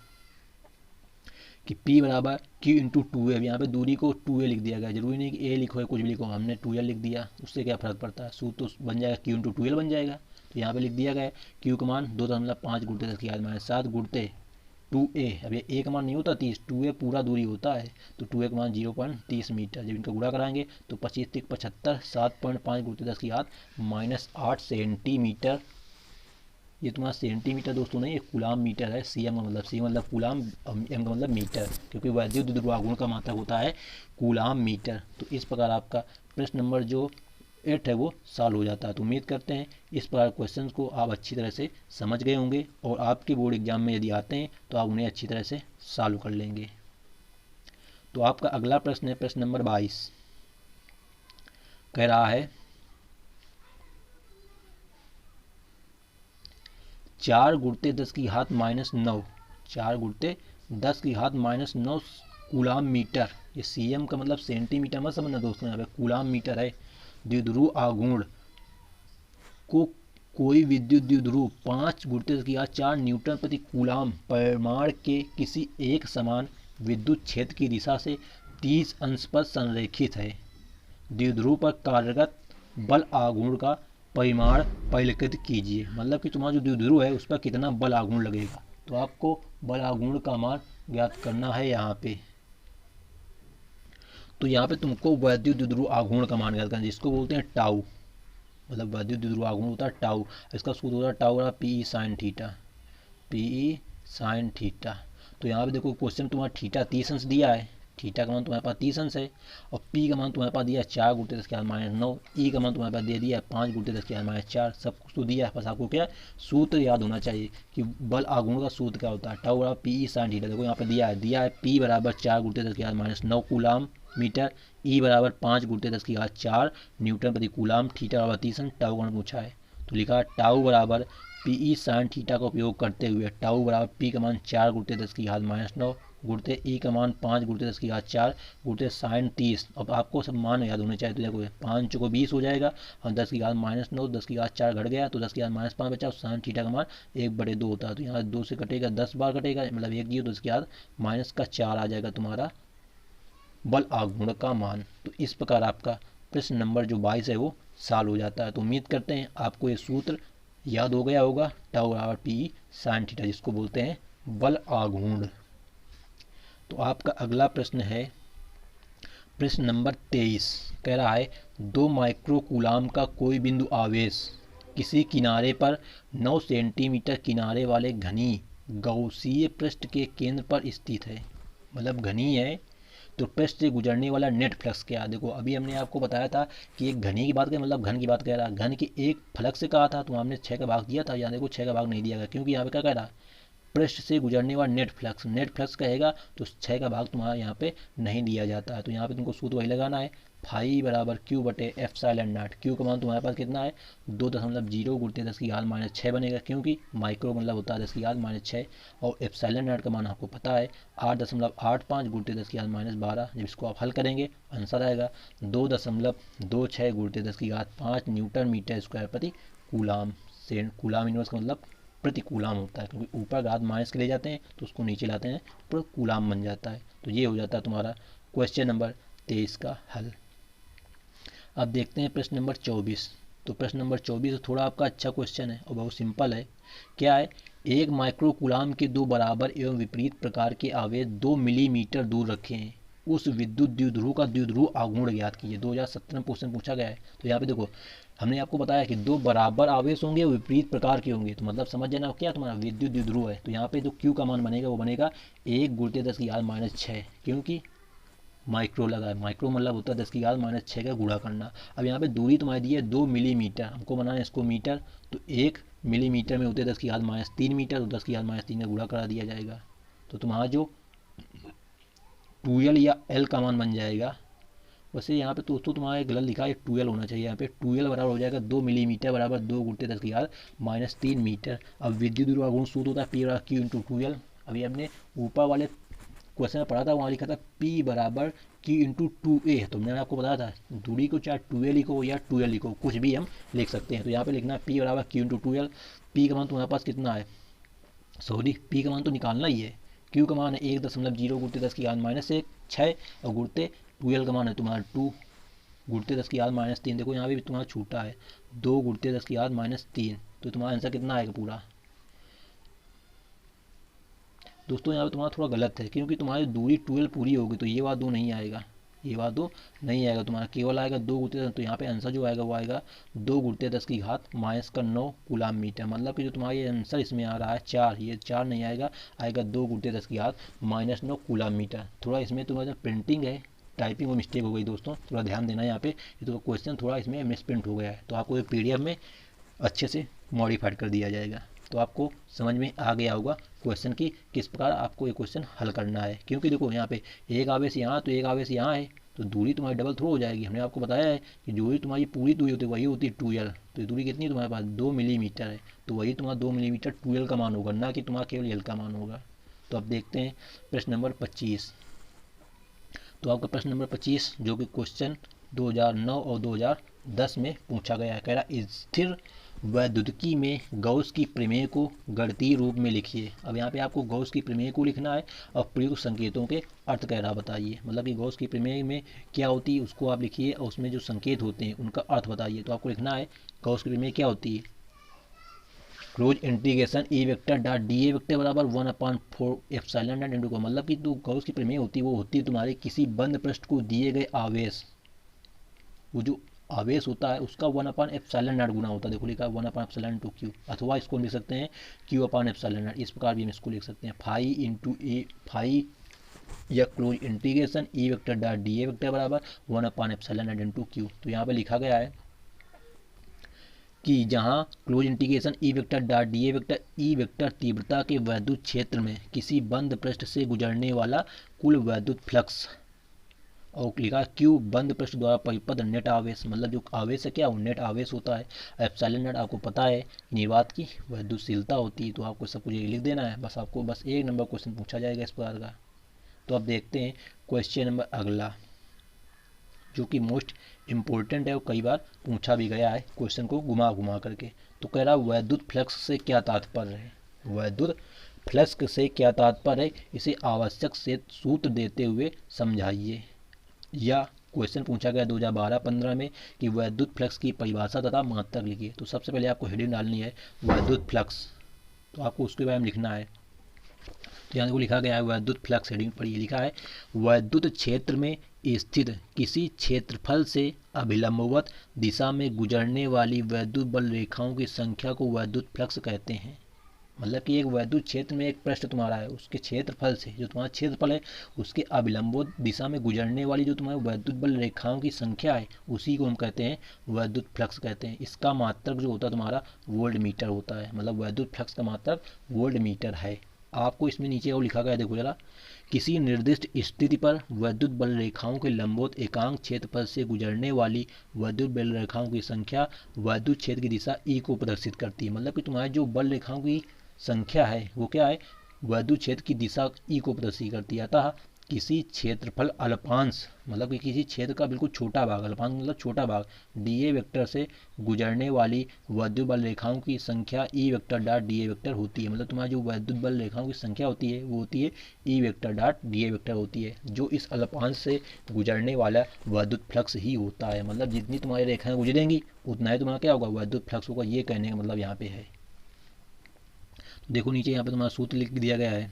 कि P बराबर Q × 2A। यहाँ पे दूरी को 2A लिख दिया गया, जरूरी नहीं कि A लिखो या कुछ भी लिखो, हमने 2L लिख दिया, उससे क्या फर्क पड़ता है, सूत्र तो बन जाएगा Q × 2L बन जाएगा। तो यहाँ पे लिख दिया गया Q का मान 2.5 गुणित 10 की घात -7 गुणित 2A, अब ये A का मान नहीं होता 30, 2A पूरा दूरी होता है, तो 2A का मान 0.30 मीटर। जब इनका गुणा कराएंगे तो 25 × 75 7.5 गुणित 10 की घात -8 सेंटीमीटर। ये तुम्हारा सेंटीमीटर दोस्तों नहीं, ये कूलाम मीटर है, CM का मतलब कूलाम, M का मतलब मीटर, क्योंकि वैद्युत द्विध्रुव आघूर्ण का मात्रक होता है कूलाम मीटर। तो इस प्रकार आपका प्रश्न नंबर जो 8 है वो सॉल्व हो जाता है। तो उम्मीद करते हैं इस प्रकार क्वेश्चंस को आप अच्छी तरह से समझ गए होंगे, और आपके बोर्ड एग्जाम में यदि आते हैं तो आप उन्हें अच्छी तरह से सॉल्व कर लेंगे। तो आपका अगला प्रश्न है प्रश्न नंबर 22, कह रहा है 4 गुणित 10 की घात -9, 4 गुणित 10 की घात -9 कूलाम मीटर। ये सीएम का मतलब सेंटीमीटर मत समझना दोस्तों, यहाँ पे कूलाम मीटर है। द्विध्रुव आघूर्ण को कोई विद्युत द्विध्रुव 5 गुणित 10 की घात 4 न्यूटन प्रति कूलाम परिमाण के किसी एक समान विद्युत क्षेत्र की दिशा से 30 अंश पर संरेखित है। द्विध्रुव पर कार्यरत बल आघूर्ण का परिमाण परिलक्षित कीजिए। मतलब कि तुम्हारा जो द्विध्रुव है उस पर कितना बल आघूर्ण लगेगा, तो आपको बल आघूर्ण का मान ज्ञात करना है यहाँ पे। तो यहाँ पे तुमको वैद्युत द्विध्रुव आघूर्ण का मान ज्ञात करना है, जिसको बोलते हैं टाउ। मतलब वैद्युत द्विध्रुव आघूर्ण होता है टाउ, इसका सूत्र होता है टाउ बराबर P sine theta, P sine theta. तो यहाँ पे देखो क्वेश्चन तुम्हारा थीटा 30 अंश दिया है, थीटा का मान तुम्हारे पास 30 अंश है, और पी का मान तुम्हारे पास दिया है 4 गुणित 10 की घात -9, ई का मान तुम्हारे पास दे दिया है 5 गुणित 10 की घात -4। सब कुछ तो दिया है, बस आपको क्या सूत्र याद होना चाहिए कि बल आघूर्ण का सूत्र क्या होता है। टाउ बराबर पी साइन थीटा। देखो यहाँ पे दिया है पी बराबर 4 गुणित 10 की घात -9 कूलाम मीटर, ई बराबर 5 गुणित 10 की घात 4 न्यूटन प्रति कूलाम, थीटा बराबर 30 अंश, टाउ का पूछा है। तो लिखा टाउ बराबर पी साइन थीटा का उपयोग करते हुए टाउ बराबर पी का मान 4 गुणित 10 की घात -9 गुणित ई का मान 5 गुणित 10 की घात 4 गुणित साइन 30। अब आपको सब मान याद होने चाहिए। तो देखो 5 को 20 हो जाएगा और 10 की घात -9, 10 की घात 4 घट गया तो 10 की घात -5 बचा, और साइन थीटा का मान 1/2 होता है। तो यहाँ 2 से कटेगा 10 बार कटेगा, मतलब 1 जीरो, तो इसके बाद -4 आ जाएगा तुम्हारा बल आघूर्ण का मान। तो इस प्रकार आपका प्रश्न नंबर जो 22 है वो सॉल्व हो जाता है। तो उम्मीद करते हैं आपको ये सूत्र याद हो गया होगा, टाउ बराबर पी साइन थीटा, जिसको बोलते हैं बल आघूर्ण। तो आपका अगला प्रश्न है प्रश्न नंबर 23। कह रहा है 2 माइक्रो कूलाम का कोई बिंदु आवेश किसी किनारे पर 9 सेंटीमीटर किनारे वाले घनी गौसीय पृष्ठ के केंद्र पर स्थित है। मतलब घनी है तो पृष्ठ से गुजरने वाला नेट फ्लक्स क्या। देखो अभी हमने आपको बताया था कि एक घनी की बात करें, मतलब घन की बात कह रहा है, घन की एक फलक से कहा था तो हमने 6 का भाग दिया था, यहाँ देखो 6 का भाग नहीं दिया गया, क्योंकि यहाँ पे क्या कह रहा है पृष्ठ से गुजरने वाला नेट फ्लक्स कहेगा तो 6 का भाग तुम्हारा यहाँ पे नहीं दिया जाता है। तो यहाँ पे तुमको सूत्र वही लगाना है, फाई बराबर क्यू बटे एप्सिलॉन नॉट। क्यू का मान तुम्हारे पास कितना है 2.0 गुणित 10 की घात -6 बनेगा, क्योंकि माइक्रो मतलब होता है 10 की घात -6, और एप्सिलॉन नॉट का मान आपको पता है 8.85 गुणित 10 की घात -12। जब इसको आप हल करेंगे आंसर आएगा 2.26 गुणित 10 की घात 5 न्यूटन मीटर स्क्वायर प्रति कूलाम। से कूलाम इनवर्स का मतलब प्रति कूलाम होता है, क्योंकि ऊपर घात माइनस के ले जाते हैं तो उसको नीचे लाते हैं तो कूलाम बन जाता है। तो ये हो जाता है तुम्हारा क्वेश्चन नंबर 23 का हल। अब देखते हैं प्रश्न नंबर 24। तो प्रश्न नंबर 24 थोड़ा आपका अच्छा क्वेश्चन है और बहुत सिंपल है। क्या है, एक माइक्रो कूलाम के 2 बराबर एवं विपरीत प्रकार के आवेश 2 मिलीमीटर दूर रखे हैं। उस विद्युत द्विध्रुव का द्विध्रुव आघूर्ण ज्ञात कीजिए। 2017 में क्वेश्चन पूछा गया है। तो यहाँ पे देखो हमने आपको बताया कि 2 बराबर आवेश होंगे विपरीत प्रकार के होंगे, तो मतलब समझ जाना क्या तुम्हारा विद्युत द्विध्रुव है। तो यहाँ पे जो क्यू का मान बनेगा वो बनेगा 1 गुणित 10 की घात -6, क्योंकि माइक्रो लगा है, माइक्रो मतलब होता है 10 की घात -6 का गुणा करना। अब यहाँ पे दूरी तुम्हारी दी है 2 मिलीमीटर, हमको बनाना है इसको मीटर, तो 1 मिलीमीटर में होते हैं 10 की घात -3 मीटर, तो 10 की घात -3 का गुणा करा दिया जाएगा। तो तुम्हारा जो 2L या L का मान बन जाएगा। वैसे यहाँ पे दोस्तों तुम्हारा गलत लिखा है 2L होना चाहिए, यहाँ पे 2L बराबर हो जाएगा 2 मिलीमीटर बराबर 2 गुणित 10 की घात -3 मीटर। अब विद्युत द्विध्रुव आघूर्ण सूत्र होता है P बराबर Q इंटू 2L। अभी हमने ऊपर वाले क्वेश्चन में पढ़ा था, वहाँ लिखा था P बराबर Q इंटू 2A। तो मैंने आपको बताया था दूरी को चाहे 2A लिखो या 2L लिखो, कुछ भी हम लिख सकते हैं। तो यहाँ पे लिखना है P बराबर Q इंटू 2L। P का मान तुम्हारे पास कितना है, सॉरी P का मान तो निकालना ही है, Q का मान है 1.0 गुणित 10 की घात -6 और गुणित 2L का मान है तुम्हारा 2 गुणित 10 की घात -3। देखो यहाँ भी तुम्हारा छूटा है 2 गुणित 10 की घात -3। तो तुम्हारा आंसर कितना आएगा पूरा। दोस्तों यहाँ पे तुम्हारा थोड़ा गलत है, क्योंकि तुम्हारी दूरी 2L पूरी होगी तो ये बात 2 नहीं आएगा, ये बात 2 नहीं आएगा, तुम्हारा केवल आएगा 2 गुणित 10। तो यहाँ पे आंसर जो आएगा वो आएगा 2 गुणित 10 की घात -9 कूलाम मीटर। मतलब कि जो तुम्हारा ये आंसर इसमें आ रहा है 4, ये 4 नहीं आएगा, आएगा 2 गुणित 10 की घात -9 कूलाम मीटर। थोड़ा इसमें तुम्हारा जो प्रिंटिंग है टाइपिंग में मिस्टेक हो गई दोस्तों, थोड़ा ध्यान देना यहाँ पे, ये तो क्वेश्चन थोड़ा इसमें मिसप्रिंट हो गया है, तो आपको ये PDF में अच्छे से मॉडिफाइड कर दिया जाएगा। तो आपको समझ में आ गया होगा क्वेश्चन की किस प्रकार आपको ये क्वेश्चन हल करना है। क्योंकि देखो यहाँ पे एक आवेश यहाँ तो एक आवेश यहाँ है, तो दूरी तुम्हारी डबल थ्रो हो जाएगी। हमने आपको बताया है कि दूरी तुम्हारी पूरी दूरी होती है वही होती है 2l। तो ये दूरी कितनी है तुम्हारे पास 2 मिलीमीटर है, तो वही तुम्हारा 2 मिलीमीटर 2l का मान होगा, ना कि तुम्हारा केवल l का मान होगा। तो अब देखते हैं प्रश्न नंबर 25। तो आपका प्रश्न नंबर 25 जो कि क्वेश्चन 2009 और 2010 में पूछा गया है, कह रहा स्थिर वैद्युतिकी में गॉस की प्रमेय को गणितीय रूप में लिखिए। अब यहाँ पे आपको गॉस की प्रमेय को लिखना है और प्रयुक्त संकेतों के अर्थ कह रहा बताइए, मतलब कि गॉस की प्रमेय में क्या होती है उसको आप लिखिए और उसमें जो संकेत होते हैं उनका अर्थ बताइए। तो आपको लिखना है गॉस की प्रमेय क्या होती है, close integration E vector dot D A vector बराबर 1/4 एप्सिलॉन डॉट इनटू, मतलब कि जो गॉस की प्रमेय होती है वो होती है तुम्हारे किसी बंद पृष्ठ को दिए गए आवेश, वो जो आवेश होता है उसका 1/एप्सिलॉन गुना होता है। देखो लिखा है 1/एप्सिलॉन/q, अथवा इसको लिख सकते हैं q/एप्सिलॉन, इस प्रकार भी हम इसको लिख सकते हैं फाई इंटू ए फाई या close integration E vector dot D A vector बराबर 1/एप्सिलॉन इंटू q। तो यहाँ पे लिखा गया है कि जहाँ close integration E vector dot D A vector E vector तीव्रता के वैद्युत क्षेत्र में किसी बंद पृष्ठ से गुजरने वाला कुल वैद्युत फ्लक्स, और लिखा क्यू बंद पृष्ठ द्वारा परिपथ नेट आवेश, मतलब जो आवेश है क्या वो नेट आवेश होता है। एप्सिलॉन नेट आपको पता है निर्वात की वैद्युतशीलता होती है, तो आपको सब कुछ लिख देना है, बस आपको बस 1 नंबर क्वेश्चन पूछा जाएगा इस प्रकार का। तो अब देखते हैं क्वेश्चन नंबर अगला जो कि मोस्ट इम्पोर्टेंट है और कई बार पूछा भी गया है क्वेश्चन को घुमा घुमा करके। तो कह रहा वैद्युत फ्लक्स से क्या तात्पर्य है, वैद्युत फ्लक्स से क्या तात्पर्य है, इसे आवश्यक से सूत्र देते हुए समझाइए। या क्वेश्चन पूछा गया 2012-15 में कि वैद्युत फ्लक्स की परिभाषा तथा मात्रक लिखिए। तो सबसे पहले आपको हेडिंग डालनी है वैद्युत फ्लक्स, तो आपको उसके बारे में लिखना है। तो यहाँ को लिखा गया है वैद्युत फ्लक्स, हेडिंग पढ़िए, लिखा है वैद्युत क्षेत्र में स्थित किसी क्षेत्रफल से अभिलंबवत दिशा में गुजरने वाली वैद्युत बल रेखाओं की संख्या को वैद्युत फ्लक्स कहते हैं। मतलब कि एक वैद्युत क्षेत्र में एक पृष्ठ तुम्हारा है, उसके क्षेत्रफल से जो तुम्हारा क्षेत्रफल है उसके अभिलंबोत दिशा में गुजरने वाली जो तुम्हारी वैद्युत बल रेखाओं की संख्या है उसी को हम कहते हैं वैद्युत फ्लक्स कहते हैं। इसका मात्रक जो होता है तुम्हारा वोल्ट मीटर होता है, मतलब वैद्युत फ्लक्स का मात्रक वोल्ट मीटर है। आपको इसमें नीचे और लिखा गया देखो जरा, किसी निर्दिष्ट स्थिति पर वैद्युत बल रेखाओं के लंबवत एकांक क्षेत्रफल से गुजरने वाली वैद्युत बल रेखाओं की संख्या वैद्युत क्षेत्र की दिशा ई को प्रदर्शित करती है। मतलब कि तुम्हारे जो बल रेखाओं की संख्या है वो क्या है, वैद्युत क्षेत्र की दिशा ई को प्रदर्शित करती है। अतः किसी क्षेत्रफल अल्पांश, मतलब कि किसी क्षेत्र का बिल्कुल छोटा भाग, अल्पांश मतलब छोटा भाग, डी ए वेक्टर से गुजरने वाली वैद्युत बल रेखाओं की संख्या ई vector dot D A vector होती है। मतलब तुम्हारी जो वैद्युत बल रेखाओं की संख्या होती है वो होती है ई vector dot D A vector होती है, जो इस अल्पांश से गुजरने वाला वैद्युत फ्लक्स ही होता है। मतलब जितनी तुम्हारी रेखाएं गुजरेंगी उतना ही तुम्हारा क्या होगा, वैद्युत फ्लक्स होगा। ये कहने का मतलब यहाँ पे है। देखो नीचे यहाँ पे तुम्हारा सूत्र लिख दिया गया है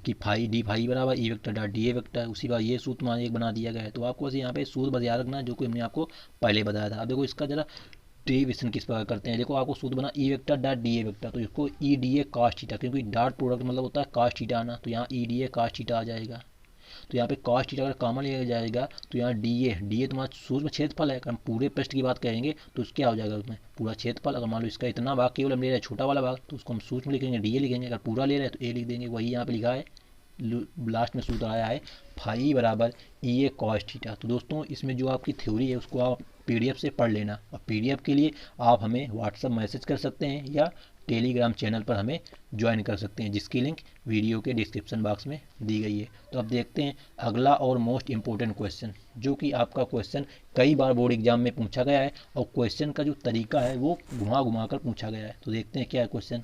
कि फाई डी फाई बराबर ई vector dot D A vector, उसी बार ये सूत्र तुम्हारा एक बना दिया गया है। तो आपको बस यहाँ पे सूत्र बस याद रखना जो कि हमने आपको पहले बताया था। अब देखो इसका जरा डेरिवेशन किस प्रकार करते हैं। देखो आपको सूत्र बना E vector dot D A vector, तो इसको E D A cos theta, क्योंकि डॉट प्रोडक्ट मतलब होता है कॉस थीटा आना, तो यहाँ E D A cos theta आ जाएगा। तो यहाँ पे कॉस थीटा अगर कॉमन लिया जाएगा तो यहाँ डी ए तुम्हारा सूक्ष्म क्षेत्रफल है। अगर हम पूरे पृष्ठ की बात करेंगे तो क्या हो जाएगा, उसमें पूरा क्षेत्रफल। अगर मान लो इसका इतना भाग केवल हम ले रहे हैं छोटा वाला भाग तो उसको हम सूक्ष्म लिखेंगे डी ए लिखेंगे, अगर पूरा ले रहे हैं तो ए लिख देंगे। वही यहाँ पे लिखा है लास्ट में सूत्र आया है फाई बराबर ई ए कॉस थीटा। तो दोस्तों इसमें जो आपकी थ्योरी है उसको आप पीडीएफ से पढ़ लेना, और पीडीएफ के लिए आप हमें व्हाट्सएप मैसेज कर सकते हैं या टेलीग्राम चैनल पर हमें ज्वाइन कर सकते हैं, जिसकी लिंक वीडियो के डिस्क्रिप्शन बॉक्स में दी गई है। तो अब देखते हैं अगला और मोस्ट इम्पोर्टेंट क्वेश्चन, जो कि आपका क्वेश्चन कई बार बोर्ड एग्जाम में पूछा गया है और क्वेश्चन का जो तरीका है वो घुमा घुमा कर पूछा गया है। तो देखते हैं क्या है क्वेश्चन।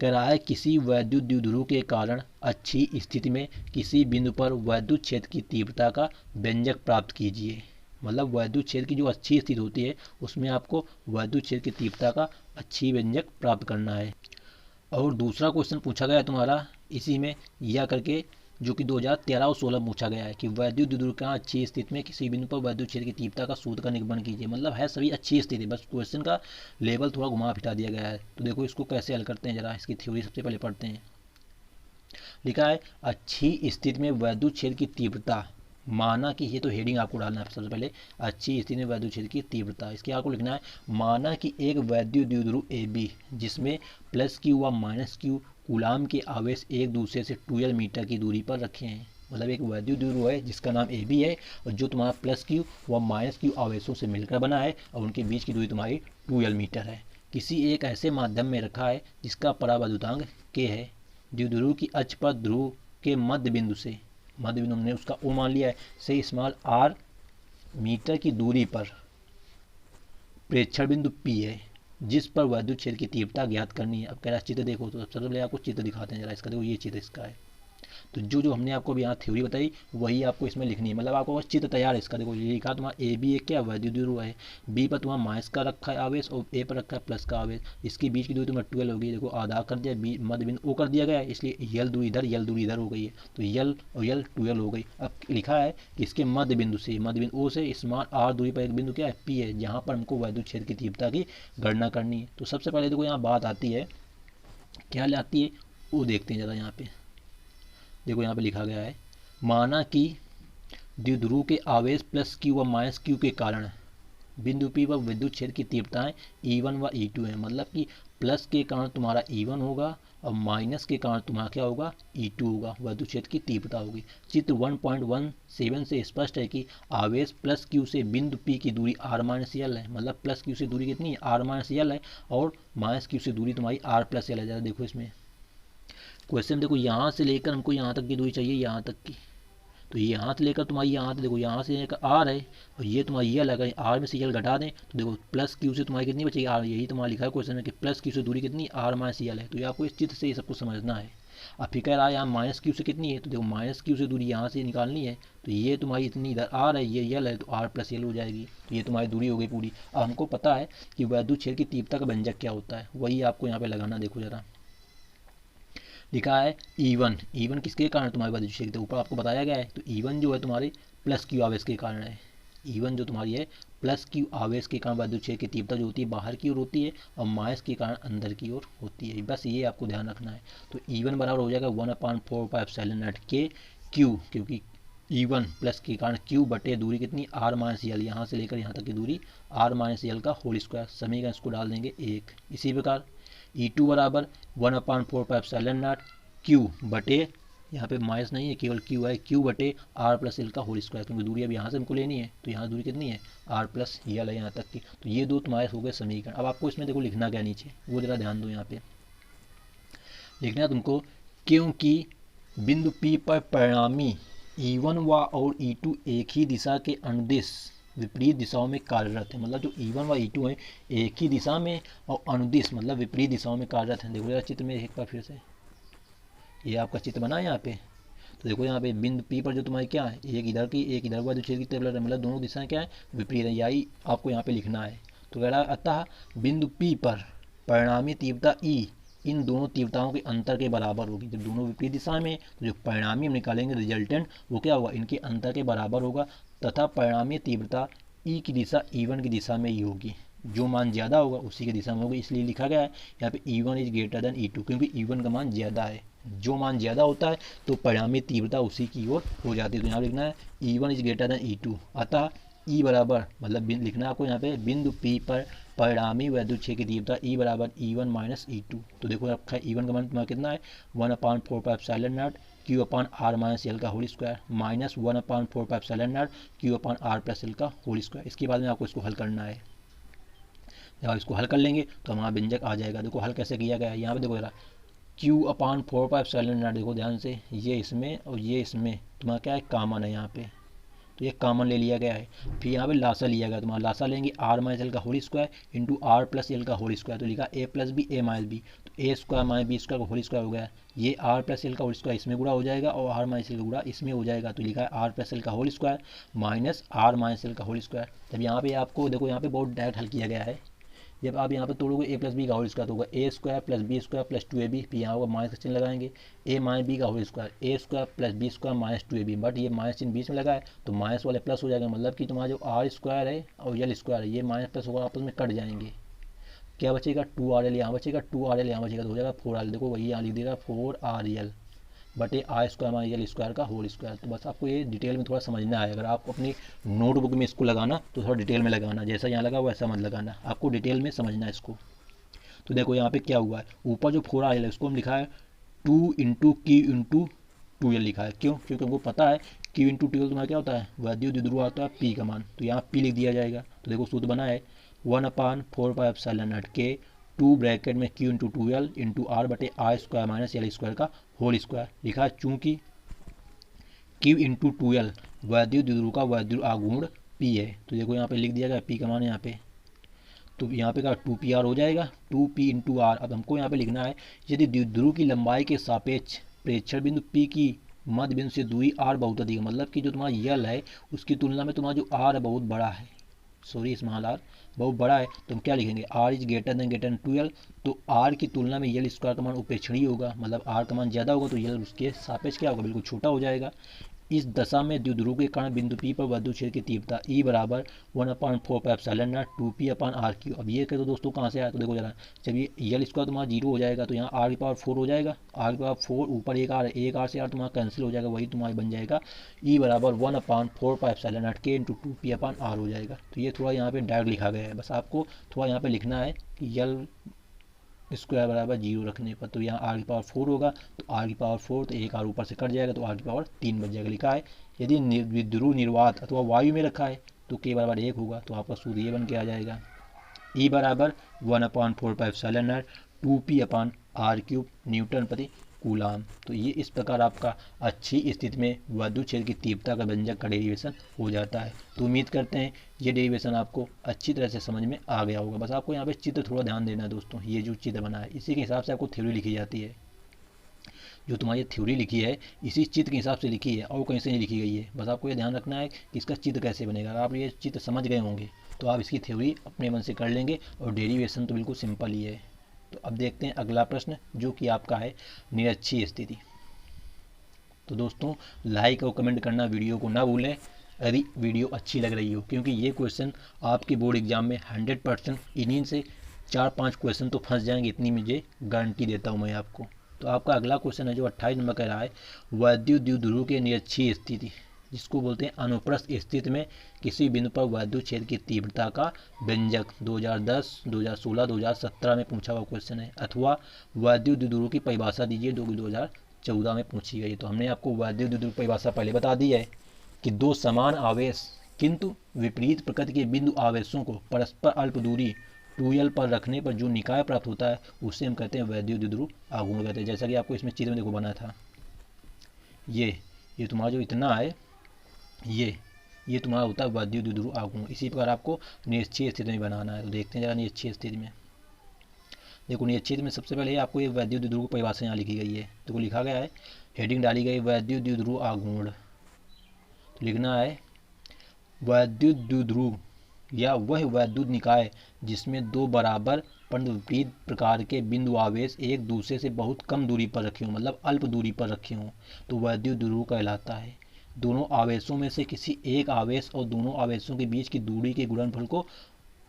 कह रहा है किसी वैद्युत द्विध्रुव के कारण अच्छी स्थिति में किसी बिंदु पर वैद्युत क्षेत्र की तीव्रता का व्यंजक प्राप्त कीजिए। मतलब वैद्युत क्षेत्र की जो अच्छी स्थिति होती है उसमें आपको वैद्युत क्षेत्र की तीव्रता का अच्छी व्यंजक प्राप्त करना है। और दूसरा क्वेश्चन पूछा गया है तुम्हारा इसी में या करके, जो कि 2013 और 16 पूछा गया है कि वैद्युत द्विध्रुव का अच्छी स्थिति में किसी बिंदु पर वैद्युत क्षेत्र की तीव्रता का सूत्र का निरूपण कीजिए। मतलब है सभी अच्छी स्थिति, बस क्वेश्चन का लेवल थोड़ा घुमा फिटा दिया गया है। तो देखो इसको कैसे हल करते हैं, जरा इसकी थ्योरी सबसे पहले पढ़ते हैं। लिखा है अच्छी स्थिति में वैद्युत क्षेत्र की तीव्रता, माना कि ये तो हेडिंग आपको डालना है सबसे पहले, अच्छी स्थिति में वैद्युत क्षेत्र की तीव्रता। इसके आपको लिखना है माना कि एक वैद्युत द्विध्रुव ए बी जिसमें प्लस क्यू व माइनस क्यू कूलाम के आवेश एक दूसरे से 12 मीटर की दूरी पर रखे हैं। मतलब एक वैद्युत द्विध्रुव है जिसका नाम ए बी है और जो तुम्हारा प्लस क्यू व माइनस क्यू आवेशों से मिलकर बना है और उनके बीच की दूरी तुम्हारी 2l मीटर है। किसी एक ऐसे माध्यम में रखा है जिसका परावैद्युतांक k है। द्विध्रुव की अक्ष पर ध्रुव के मध्य बिंदु हमने उसका ओ मान लिया है, से स्मॉल r मीटर की दूरी पर प्रेक्षण बिंदु P है जिस पर वैद्युत क्षेत्र की तीव्रता ज्ञात करनी है। अब कह रहा चित्र देखो, तो सबसे पहले आपको चित्र दिखाते हैं जरा इसका। देखो ये चित्र इसका है। तो जो हमने आपको अभी यहाँ थ्योरी बताई वही आपको इसमें लिखनी है, मतलब आपको बस चित्र तैयार है इसका। देखो ये लिखा तुम्हारा ए बी एक क्या वैद्युत द्विध्रुव है, बी पर तुम्हारा माइनस का रखा है आवेश और ए पर रखा है प्लस का आवेश। इसके बीच की दूरी तुम्हारा 12 होगी। देखो आधा कर दिया, बी मध्य बिंदु ओ कर दिया गया है, इसलिए यल दूरी इधर हो गई है, तो यल और यल 12 हो गई। अब लिखा है कि इसके मध्य बिंदु ओ से स्मॉल आर दूरी पर एक बिंदु क्या है पी है, जहाँ पर हमको वैद्युत क्षेत्र की तीव्रता की गणना करनी है। तो सबसे पहले देखो यहाँ बात आती है, क्या आती है वो देखते हैं ज़रा। यहाँ पे देखो यहाँ पे लिखा गया है, माना कि द्विध्रुव के आवेश प्लस क्यू व माइनस क्यू के कारण बिंदु P पर विद्युत क्षेत्र की तीव्रताएं E1 व E2 है। मतलब कि प्लस के कारण तुम्हारा E1 होगा और माइनस के कारण तुम्हारा क्या होगा E2 होगा, विद्युत क्षेत्र की तीव्रता होगी। चित्र 1.17 से स्पष्ट है कि आवेश प्लस क्यू से बिंदु P की दूरी r-l है। मतलब प्लस क्यू से दूरी कितनी है r-l है और माइनस क्यू से दूरी तुम्हारी r+l है। ज़रा देखो इसमें क्वेश्चन देखो, यहाँ से लेकर हमको यहाँ तक की दूरी चाहिए, यहाँ तक की। तो यहाँ से लेकर तुम्हारी यहाँ से देखो, यहाँ से लेकर आर है और ये तुम्हारी यल है। आर में से यल घटा दें तो देखो प्लस क्यू से तुम्हारी कितनी बचेगी आर। यही तुम्हारा लिखा है क्वेश्चन में कि प्लस क्यू से दूरी कितनी r-l है। तो ये आपको इस चित्र से ये सब कुछ समझना है। अब फिर कह रहा है यहाँ माइनस क्यू से कितनी है, तो देखो माइनस क्यू से दूरी यहाँ से निकालनी है। तो ये तुम्हारी इतनी इधर आर है, ये यल है, तो r+l हो जाएगी। तो ये तुम्हारी दूरी हो गई पूरी। अब हमको पता है कि वैद्युत क्षेत्र की तीव्रता का व्यंजक क्या होता है, वही आपको यहाँ पे लगाना। देखो जरा लिखा है E1 किसके कारण तुम्हारे वैद्युत क्षेत्र ऊपर आपको बताया गया है। तो E1 जो है तुम्हारे प्लस क्यू आवेश के कारण है। E1 जो तुम्हारी है प्लस क्यू आवेश के कारण वैद्युत क्षेत्र की तीव्रता जो होती है बाहर की ओर होती है और माइनस के कारण अंदर की ओर होती है। बस ये आपको ध्यान रखना है। तो E1 बराबर हो जाएगा 1/4πε0 के क्यू, क्योंकि E1 प्लस के कारण क्यू बटे दूरी कितनी r-l, यहाँ से लेकर यहाँ तक की दूरी r-l का होल स्क्वायर। समीकरण इसको डाल देंगे 1। इसी प्रकार E2 बराबर 1/4πε0 क्यू बटे, यहाँ पे माइनस नहीं है केवल क्यू है, क्यू बटे r+l का होल स्क्वायर, क्योंकि दूरी अब यहाँ से हमको लेनी है। तो यहाँ दूरी कितनी है r+l है यहाँ तक की। तो ये दो तुम्हारे हो गए समीकरण। अब आपको इसमें देखो लिखना क्या नीचे, वो जरा ध्यान दो। यहाँ पे लिखना है तुमको, क्योंकि बिंदु P पर परिणामी E1 व और E2 एक ही दिशा के अनुदिश विपरीत दिशाओं में कार्यरत है। मतलब जो E1 व E2 है एक ही दिशा में और अनुदिश मतलब विपरीत दिशाओं में कार्यरत है। देखो यार चित्र में एक बार फिर से, ये आपका चित्र बना है यहाँ पे। तो देखो यहाँ पे बिंदु P पर जो तुम्हारी क्या है, एक इधर की एक इधर वैद्युत क्षेत्र की तीव्रता, मतलब दोनों दिशाएं क्या है विपरीत है, यही आपको यहाँ पे लिखना है। तो कह रहा है अतः बिंदु P पर परिणामी तीव्रता E इन दोनों तीव्रताओं के अंतर के बराबर होगी। जब दोनों विपरीत दिशा में तो जो परिणामी हम निकालेंगे रिजल्टेंट वो क्या होगा, इनके अंतर के बराबर होगा तथा परिणामी तीव्रता E की दिशा E1 की दिशा में ही होगी। जो मान ज़्यादा होगा उसी की दिशा में होगी, इसलिए लिखा गया है यहाँ पे E1 is greater than E2, क्योंकि E1 का मान ज़्यादा है। जो मान ज़्यादा होता है तो परिणामी तीव्रता उसी की ओर हो जाती है। तो यहाँ लिखना है E1 is greater than E2। अतः E बराबर मतलब लिखना है आपको यहाँ पे बिंदु P पर परिणामी वैद्युत क्षेत्र की तीव्रता E बराबर E1 माइनस E2। तो देखो रखा है E1 का मान तुम्हारा कितना है 1/4πε0 Q/r-l का होल स्क्वायर माइनस 1/4πε0 Q/r+l का होल स्क्वायर। इसके बाद में आपको इसको हल करना है। जब आप इसको हल कर लेंगे तो हमारा व्यंजक आ जाएगा। देखो हल कैसे किया गया है, यहाँ पे देखो जरा Q/4πε0, देखो ध्यान से, ये इसमें और ये इसमें तुम्हारा क्या है कॉमन है यहाँ पे, तो ये कॉमन ले लिया गया है। फिर यहाँ पे लासा लिया गया, तुम्हारा लासा लेंगे r-l का होल स्क्वायर इंटू r+l का होल स्क्वायर। तो लिखा a+b a-b, तो a² - b² का होल स्क्वायर हो गया। ये r+l का होल स्क्वायर इसमें गुणा हो जाएगा और r-l का गुणा इसमें हो जाएगा। तो लिखा है r+l का होल स्क्वायर माइनस r-l का होल स्क्वायर। जब यहाँ पे आपको देखो यहाँ पे बहुत डायरेक्ट हल किया गया है। जब आप यहाँ पे तोड़ोगे a+b का होल स्क्वायर तो होगा a² + b² + 2ab, फिर यहाँ होगा माइनस का चिन्ह लगाएंगे a - b का whole square a² + b² - 2ab, but ये माइनस चिन्ह बीच में लगा है तो माइनस वाले प्लस हो जाएगा। मतलब कि तुम्हारा जो r² है और l² है ये माइनस प्लस होगा, आपस में कट जाएंगे। क्या बचेगा 2rl, यहाँ बचेगा 2rl, यहाँ बचेगा तो हो जाएगा 4rl। देखो वही यहाँ लिख देगा 4rl बटे r² - l² का होल स्क्वायर। तो बस आपको ये डिटेल में थोड़ा समझना है। अगर आप अपनी नोटबुक में इसको लगाना तो थोड़ा डिटेल में लगाना, जैसा यहाँ लगा वैसा मत लगाना, आपको डिटेल में समझना है इसको। तो देखो यहाँ पे क्या हुआ है, ऊपर जो 4rl है उसको हम लिखा है 2 × Q × 12 लिखा है। क्यों? क्योंकि हमको पता है Q इंटू 12 तुम्हारा क्या होता है, वैद्युत द्विध्रुव आता है P का मान, तो यहाँ P लिख दिया जाएगा। तो देखो सूत्र बना है 1/4πε0 के 2 ब्रैकेट में Q इंटू 12 इंटू R बटे R square minus L square का होल स्क्वायर लिखा है। चूंकि Q इंटू 12 वैद्युत द्विध्रुव का वैद्युत आघूर्ण P है, तो देखो यहाँ पे लिख दिया गया P का मान यहाँ पे, तो यहाँ पे क्या 2pr हो जाएगा, 2p इंटू आर। अब हमको यहाँ पे लिखना है यदि द्विध्रुव की लंबाई के सापेक्ष प्रेक्षण बिंदु P की मध्य बिंदु से दूरी r बहुत अधिक है, मतलब कि जो तुम्हारा यल है उसकी तुलना में तुम्हारा जो r बहुत बड़ा है, सॉरी स्मॉल r बहुत बड़ा है, तो हम क्या लिखेंगे r इज ग्रेटर देन 12, तो r की तुलना में यल स्क्वायर का मान उपेक्षणीय होगा, मतलब r का मान ज़्यादा होगा तो यल उसके सापेक्ष क्या होगा, बिल्कुल छोटा हो जाएगा। इस दशा में द्विध्रुव के कारण बिंदु P पर वैद्युत क्षेत्र की तीव्रता E बराबर 1/4πε0 2p/r3। अब ये कह दो दोस्तों कहाँ से आया, तो देखो जरा, जब ये यल स्क्वायर तुम्हारा 0 हो जाएगा तो यहाँ r⁴ हो जाएगा, r⁴ ऊपर एक r से r तुम्हारा कैंसिल हो जाएगा, वही तुम्हारा बन जाएगा E बराबर 1/4πε0 k इंटू 2p/r हो जाएगा। तो ये थोड़ा यहाँ पे डायरेक्ट लिखा गया है, बस आपको थोड़ा यहाँ पे लिखना है कि यल स्क्वायर बराबर 0 रखने पर, तो यहाँ r⁴ होगा, तो r⁴ तो एक r ऊपर से कट जाएगा तो r⁴ बच जाएगा। लिखा है यदि द्विध्रुव निर्वात अथवा वायु में रखा है तो k बराबर 1 होगा, तो आपका सूत्र ये बन के आ जाएगा E बराबर 1/4πε0 2p/r³ न्यूटन प्रति कूलाम। तो ये इस प्रकार आपका अच्छी स्थिति में वैद्युत क्षेत्र की तीव्रता का व्यंजक का डेरिवेशन हो जाता है। तो उम्मीद करते हैं ये डेरिवेशन आपको अच्छी तरह से समझ में आ गया होगा। बस आपको यहाँ पे चित्र थोड़ा ध्यान देना है दोस्तों, ये जो चित्र बना है इसी के हिसाब से आपको थ्योरी लिखी जाती है। जो तुम्हारी थ्योरी लिखी है इसी चित्र के हिसाब से लिखी है और कहीं से नहीं लिखी गई है। बस आपको ये ध्यान रखना है कि इसका चित्र कैसे बनेगा। अगर आप ये चित्र समझ गए होंगे तो आप इसकी थ्योरी अपने मन से कर लेंगे और डेरिवेशन तो बिल्कुल सिंपल ही है। तो अब देखते हैं अगला प्रश्न जो कि आपका है निरक्षीय स्थिति। तो दोस्तों लाइक और कमेंट करना वीडियो को ना भूलें यदि वीडियो अच्छी लग रही हो, क्योंकि ये क्वेश्चन आपके बोर्ड एग्जाम में 100% इन्हीं से 4-5 क्वेश्चन तो फंस जाएंगे, इतनी मुझे गारंटी देता हूँ मैं आपको। तो आपका अगला क्वेश्चन है जो 28 नंबर कह रहा है वैद्युत द्विध्रुव के निरक्षीय स्थिति, जिसको बोलते हैं अनुप्रस्थ स्थिति में किसी बिंदु पर वैद्युत क्षेत्र की तीव्रता का व्यंजक 2010, 2016, 2017 में पूछा हुआ क्वेश्चन है, अथवा वैद्युत द्विध्रुव की परिभाषा दीजिए जो 2014 में पूछी गई। तो हमने आपको वैद्युत द्विध्रुव परिभाषा पहले बता दी है कि दो समान आवेश किंतु विपरीत प्रकृति के बिंदु आवेशों को परस्पर अल्प दूरी 2l पर रखने पर जो निकाय प्राप्त होता है उसे हम कहते हैं वैद्युत द्विध्रुव आघूर्ण कहते हैं। जैसा कि आपको इसमें चित्र में देखो बना था, ये तुम्हारा जो इतना है ये तुम्हारा होता है वैद्युत द्विध्रुव आघूर्ण। इसी प्रकार आपको निरक्षीय स्थिति में बनाना है। तो देखते हैं जरा निरक्षीय स्थिति में। देखो निरक्षीय में सबसे पहले आपको ये वैद्युत द्विध्रुव की परिभाषा यहाँ लिखी गई है। देखो लिखा गया है, हेडिंग डाली गई वैद्युत द्विध्रुव आघूर्ण। तो लिखना है वैद्युत द्विध्रुव या वह वैद्युत निकाय जिसमें दो बराबर परंतु विपरीत प्रकार के बिंदु आवेश एक दूसरे से बहुत कम दूरी पर रखे हों, मतलब अल्प दूरी पर रखे हों, तो वैद्युत द्विध्रुव कहलाता है। दोनों आवेशों में से किसी एक आवेश और दोनों आवेशों के बीच की दूरी के गुणनफल को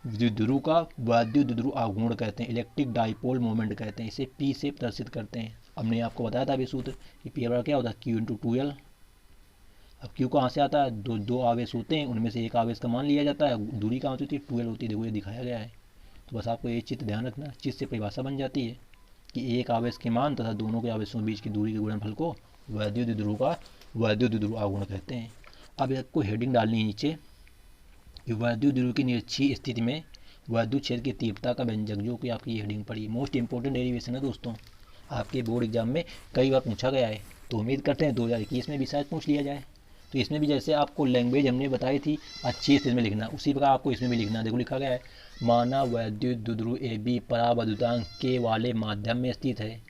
द्विध्रुव का वैद्युत द्विध्रुव आघूर्ण कहते हैं, इलेक्ट्रिक डाइपोल मोमेंट कहते हैं। इसे P से प्रदर्शित करते हैं। हमने आपको बताया था अभी सूत्र कि P बराबर क्या होता है Q इंटू 2L। अब Q कहाँ से आता है, दो आवेश होते हैं, उनमें से एक आवेश का मान लिया जाता है, दूरी कहाँ होती है 12 होती है। देखो ये दिखाया गया है। तो बस आपको ये चित्र ध्यान रखना, चित्र से परिभाषा बन जाती है कि एक आवेश के मान तथा दोनों के आवेशों के बीच की दूरी के गुणनफल को वैद्युत द्विध्रुव का वैद्युत द्विध्रुव आघूर्ण कहते हैं। अब आपको हेडिंग डालनी है नीचे कि वैद्युत द्विध्रुव की निरक्षीय स्थिति में वैद्युत क्षेत्र की तीव्रता का व्यंजक, जो कि आपकी ये हेडिंग पड़ी। मोस्ट इंपॉर्टेंट डेरिवेशन है दोस्तों, आपके बोर्ड एग्जाम में कई बार पूछा गया है, तो उम्मीद करते हैं 2021 में भी शायद पूछ लिया जाए। तो इसमें भी जैसे आपको लैंग्वेज हमने बताई थी अच्छी स्थिति में लिखना, उसी प्रकार आपको इसमें भी लिखना। देखो लिखा गया है माना वैद्युत द्विध्रुव AB परावैद्युतांक K वाले माध्यम में स्थित है।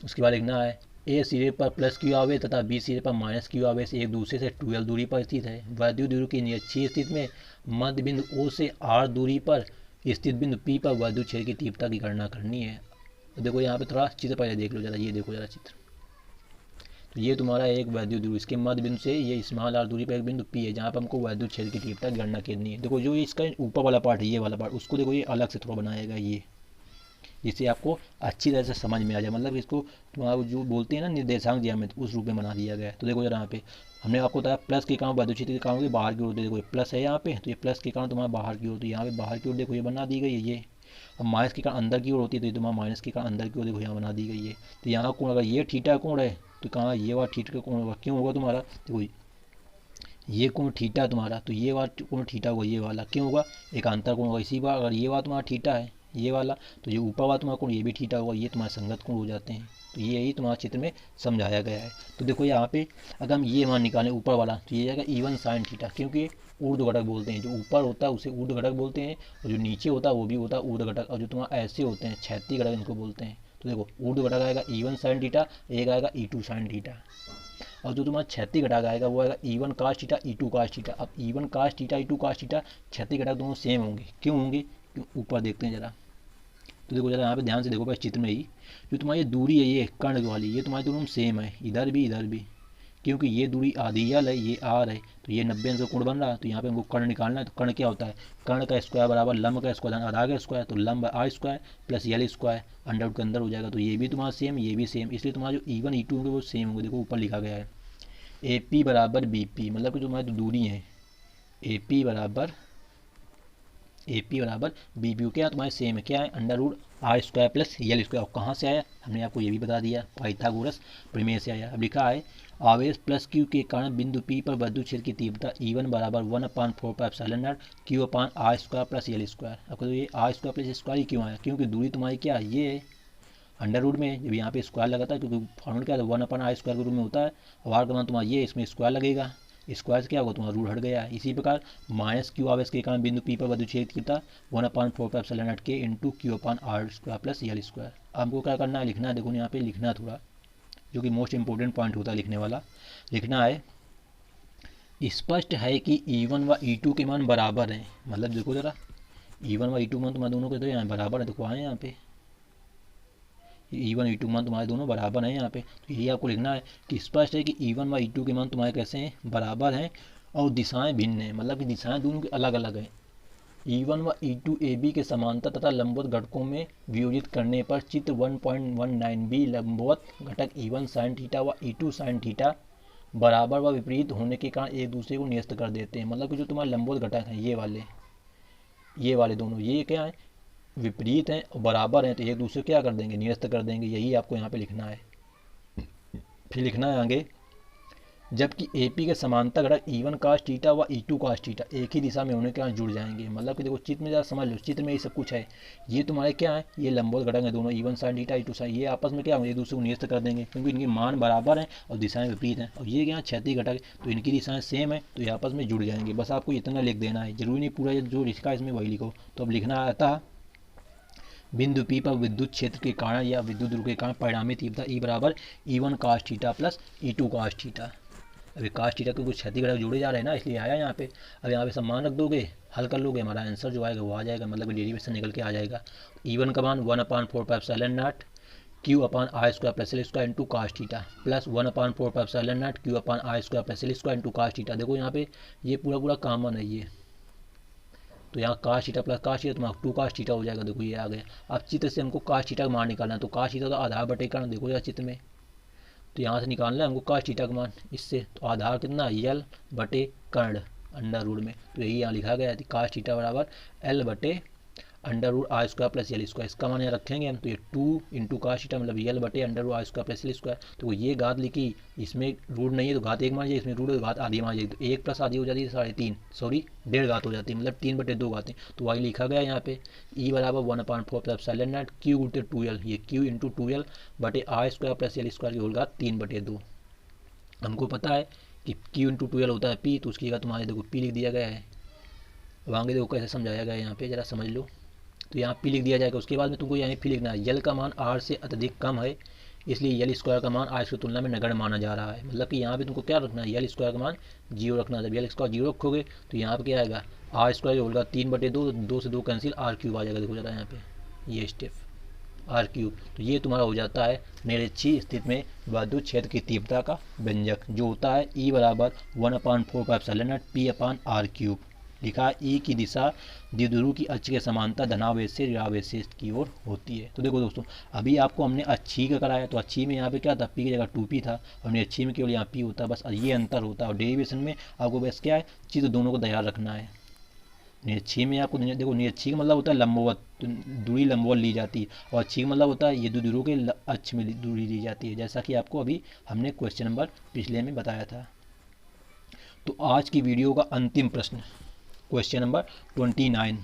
उसके बाद लिखना है A सिरे पर प्लस Q आवेश तथा B सिरे पर माइनस Q आवेश एक दूसरे से 2L दूरी पर स्थित है। वैद्युत द्विध्रुव की निरक्षीय स्थिति में मध्य बिंदु O से R दूरी पर स्थित बिंदु P पर वैद्युत क्षेत्र की तीव्रता की गणना करनी है। तो देखो यहाँ पे थोड़ा चित्र पहले देख लो जरा, ये देखो जरा चित्र। तो ये तुम्हारा एक वैद्युत द्विध्रुव, इसके मध्य बिंदु से ये स्मॉल r दूरी पर एक बिंदु P है जहाँ पर हमको वैद्युत क्षेत्र की तीव्रता की गणना करनी है। देखो जो इसका ऊपर वाला पार्ट है, ये वाला पार्ट, उसको देखो ये अलग से थोड़ा बनाएगा ये, जिससे आपको अच्छी तरह से समझ में आ जाए। मतलब इसको तुम्हारा जो बोलते हैं ना निर्देशांक ज्यामिति, उस रूप में बना दिया गया है। तो देखो जरा यहाँ पे हमने आपको बताया प्लस के कारण वैद्युत क्षेत्र के कारण बाहर की ओर, देखो ये प्लस है यहाँ पे, तो ये प्लस के कारण तुम्हारा बाहर की ओर, तो यहाँ पे बाहर की ओर देखो ये बना दी गई है ये। अब माइनस के कारण अंदर की ओर होती है, तो ये तुम्हारा माइनस के कारण अंदर की ओर देखो यहाँ बना दी गई है। तो यहाँ कोण अगर ये थीटा कोण है तो कहाँ ये वाला थीटा का कोण होगा, क्यों होगा तुम्हारा, देखो ये कोण थीटा तुम्हारा, तो ये वाला कोण थीटा होगा, ये वाला क्यों होगा, एकांतर कोण होगा। इसी बार अगर ये वाला तुम्हारा थीटा है ये वाला, तो ये ऊपर वाला तुम्हारा कोण ये भी थीटा होगा, ये तुम्हारे संगत कोण हो जाते हैं। तो ये ही तुम्हारा चित्र में समझाया गया है। तो देखो यहाँ पे अगर हम ये मान निकालें ऊपर वाला, तो ये जाएगा E1 साइन थीटा, क्योंकि ऊर्ध्व घटक बोलते हैं, जो ऊपर होता है उसे ऊर्ध्व घटक बोलते हैं, और जो नीचे होता है वो भी होता है ऊर्ध्व घटक, और जो तुम्हारा ऐसे होते हैं क्षैतिज घटक इनको बोलते हैं। तो देखो ऊर्ध्व घटक आएगा E1 साइन थीटा, एक आएगा E2 साइन थीटा, और जो तुम्हारा क्षैतिज घटक आएगा वो आएगा E1 काश थीटा E2 काश थीटा। अब E1 काश थीटा E2 काश थीटा क्षैतिज घटक दोनों सेम होंगे, क्यों होंगे, क्यों, ऊपर देखते हैं जरा। तो देखो जरा यहाँ पे ध्यान से देखो, बस चित्र में ही जो तुम्हारी दूरी है ये कर्ण वाली, ये तुम्हारी दोनों सेम है, इधर भी, क्योंकि ये दूरी आधी यल है, ये आर है, तो ये 90 अंश का कोण बन रहा है। तो यहाँ पे हमको कर्ण निकालना है। तो कर्ण क्या होता है, कर्ण का स्क्वायर बराबर लंब का स्क्वायर आधा का स्क्वायर, तो लंब R square plus L square under root के अंदर हो जाएगा। तो ये भी तुम्हारा सेम, ये भी सेम, इसलिए तुम्हारा जो E1 E2 होंगे वो सेम होंगे। देखो ऊपर लिखा गया है AP बराबर BP, मतलब कि जो हमारी दूरी है AP बराबर BPU, क्या तुम्हारे सेम है, क्या है, under root R square plus L square. कहाँ से आया, हमने आपको ये भी बता दिया, पाइथागोरस प्रमेय से आया। अब लिखा है आवेश प्लस क्यू के कारण बिंदु P पर विद्युत क्षेत्र की तीव्रता E1 बराबर 1/4πε0 Q/r square plus L square. आपको तो ये आर स्क्वायर प्लस स्क्वायर ही क्यों आया, क्योंकि दूरी तुम्हारी क्या है, ये अंडर रूट में जब यहाँ पे स्क्वायर लगाता है, क्योंकि फॉर्मूला क्या है 1/r स्क्वायर के रूप में होता है, और आर का मान तुम्हारा ये, इसमें स्क्वायर लगेगा, स्क्वायर से क्या होगा तुम्हारा रूट हट गया है। इसी प्रकार माइनस क्यू आवेश के कारण बिंदु P पर विद्युत क्षेत्र की तीव्रता 1/4πε0 K into Q/r square plus L square. हमको क्या करना है, लिखना है, देखो यहाँ पे लिखना है थोड़ा, जो कि मोस्ट इंपॉर्टेंट पॉइंट होता है लिखने वाला। लिखना है स्पष्ट है कि E1 व E2 के मान बराबर हैं, मतलब देखो जरा E1 व E2 मान तुम्हारे दोनों के तो यहाँ बराबर है, देखो आए यहाँ पे E1 E2 मान तुम्हारे दोनों बराबर हैं यहाँ पे। तो यही आपको लिखना है कि स्पष्ट है कि E1 व E2 के मान तुम्हारे कैसे हैं, बराबर हैं, और दिशाएं भिन्न हैं, मतलब कि दिशाएं दोनों की अलग अलग हैं। E1 व E2 AB के समांतर तथा लंबवत घटकों में वियोजित करने पर चित्र 1.19b लंबवत घटक E1 साइन थीटा व E2 साइन थीटा बराबर व विपरीत होने के कारण एक दूसरे को नियस्त कर देते हैं। मतलब कि जो तुम्हारे लंबवत घटक हैं ये वाले दोनों, ये क्या है, विपरीत हैं और बराबर हैं, तो एक दूसरे क्या कर देंगे, नियस्त कर देंगे। यही आपको यहाँ पे लिखना है। फिर लिखना है आगे, जबकि AP के समांतर घटक E1 काश थीटा व E2 काश थीटा एक ही दिशा में होने के कारण जुड़ जाएंगे। मतलब कि देखो चित्र में ज़रा समझ लो, चित्र में ये सब कुछ है, ये तुम्हारे क्या है, ये लंबवत घटक है दोनों E1 sine theta E2 sign, ये आपस में क्या होंगे, एक दूसरे को नियस्त कर देंगे, क्योंकि इनके मान बराबर हैं और दिशाएं विपरीत हैं। और ये क्या क्षैतिज घटक है, तो इनकी दिशाएं सेम है, तो ये आपस में जुड़ जाएंगे। बस आपको इतना लिख देना है, जरूरी नहीं पूरा जो लिखा है इसमें वही लिखो। तो अब लिखना आता है बिंदु P पर विद्युत क्षेत्र के कारण या विद्युत ध्रुव के कारण परिणामी तीव्रता E बराबर E1 काश थीटा प्लस E2 काश थीटा। अभी काश थीटा के कुछ क्षैतिज घटक जोड़े जा रहे हैं ना, इसलिए आया यहाँ पे। अब यहाँ पे सम्मान रख दोगे, हल कर लोगे, हमारा आंसर जो आएगा वो आ जाएगा, मतलब डेरिवेशन निकल के आ जाएगा। E1 का मान 1/4πε0 Q/r square plus L square into cos theta plus 1/4πε0 Q/r square plus L square into cos theta. देखो यहाँ पे ये पूरा कॉमन है ये, तो यहाँ काश थीटा प्लस काश थीटा तुम्हारा 2 काश थीटा हो जाएगा। देखो ये आ गया। अब चित्र से हमको काश थीटा का मान निकालना है, तो काश थीटा तो आधार बटे कर्ण, देखो यार चित्र में, तो यहाँ से निकालना है हमको काश थीटा का मान इससे, तो आधार कितना, यल बटे कर्ण अंडर रूट में, तो यही यहाँ लिखा गया है काश थीटा बराबर L बटे under root R square plus L square. इसका मान यहाँ रखेंगे हम, तो ये 2 इंटू काश थीटा मतलब यल बटे under root R square plus L square. तो ये घात लिखी, इसमें रूट नहीं है तो घात 1 मान जाए, इसमें रूट है तो घात आधी मान जाए, तो 1 प्लस आधी हो जाती है 3.5, सॉरी 1.5 घात हो जाती है, मतलब 3/2 घातें। तो वही लिखा गया यहाँ पे E बराबर 1/4πε0 Q गुटे 2L, ये Q इंटू 2L बटे R square plus L square की होल घात 3/2। हमको पता है कि Q इंटू 2L होता है P, तो उसकी जगह तुम्हारे देखो P लिख दिया गया है। अब आगे देखो कैसे समझाया गया है यहाँ पे, जरा समझ लो। तो यहाँ P लिख दिया जाएगा, उसके बाद में तुमको यहाँ फिर लिखना है यल का मान R से अत्यधिक कम है, इसलिए यल स्क्वायर का मान R की तुलना में नगण्य माना जा रहा है। मतलब कि यहाँ पे तुमको क्या रखना है, यल स्क्वायर का मान 0 रखना है। जब यल स्क्वायर 0 रखोगे तो यहाँ पे क्या आएगा, आर स्क्वायर होगा 3/2, 2 से 2 कैंसिल, R³ आ जाएगा। देखो जरा यहाँ पे ये स्टेप R³, तो ये तुम्हारा हो जाता है निरक्षीय स्थिति में विद्युत क्षेत्र की तीव्रता का व्यंजक, जो होता है E बराबर 1/4πε0 P/r³। लिखा है E की दिशा द्विध्रुव की अक्ष के समांतर धनावेश से ऋणावेश की ओर होती है। तो देखो दोस्तों, अभी आपको हमने अच्छी का कराया, तो अच्छी में यहाँ पे क्या था, P की जगह 2P था, और निरक्षीय में केवल यहाँ P होता है, बस ये अंतर होता है। और डेरिवेशन में आपको बस क्या है, चित्र दोनों को तैयार रखना है। निरक्षीय में आपको देखो, निरक्षीय का मतलब होता है लंबवत, तो दूरी लंबवत ली जाती है, और अक्षीय का मतलब होता है ये दो दूरों के अक्ष में दूरी ली जाती है, जैसा कि आपको अभी हमने क्वेश्चन नंबर पिछले में बताया था। तो आज की वीडियो का अंतिम प्रश्न, क्वेश्चन नंबर 29।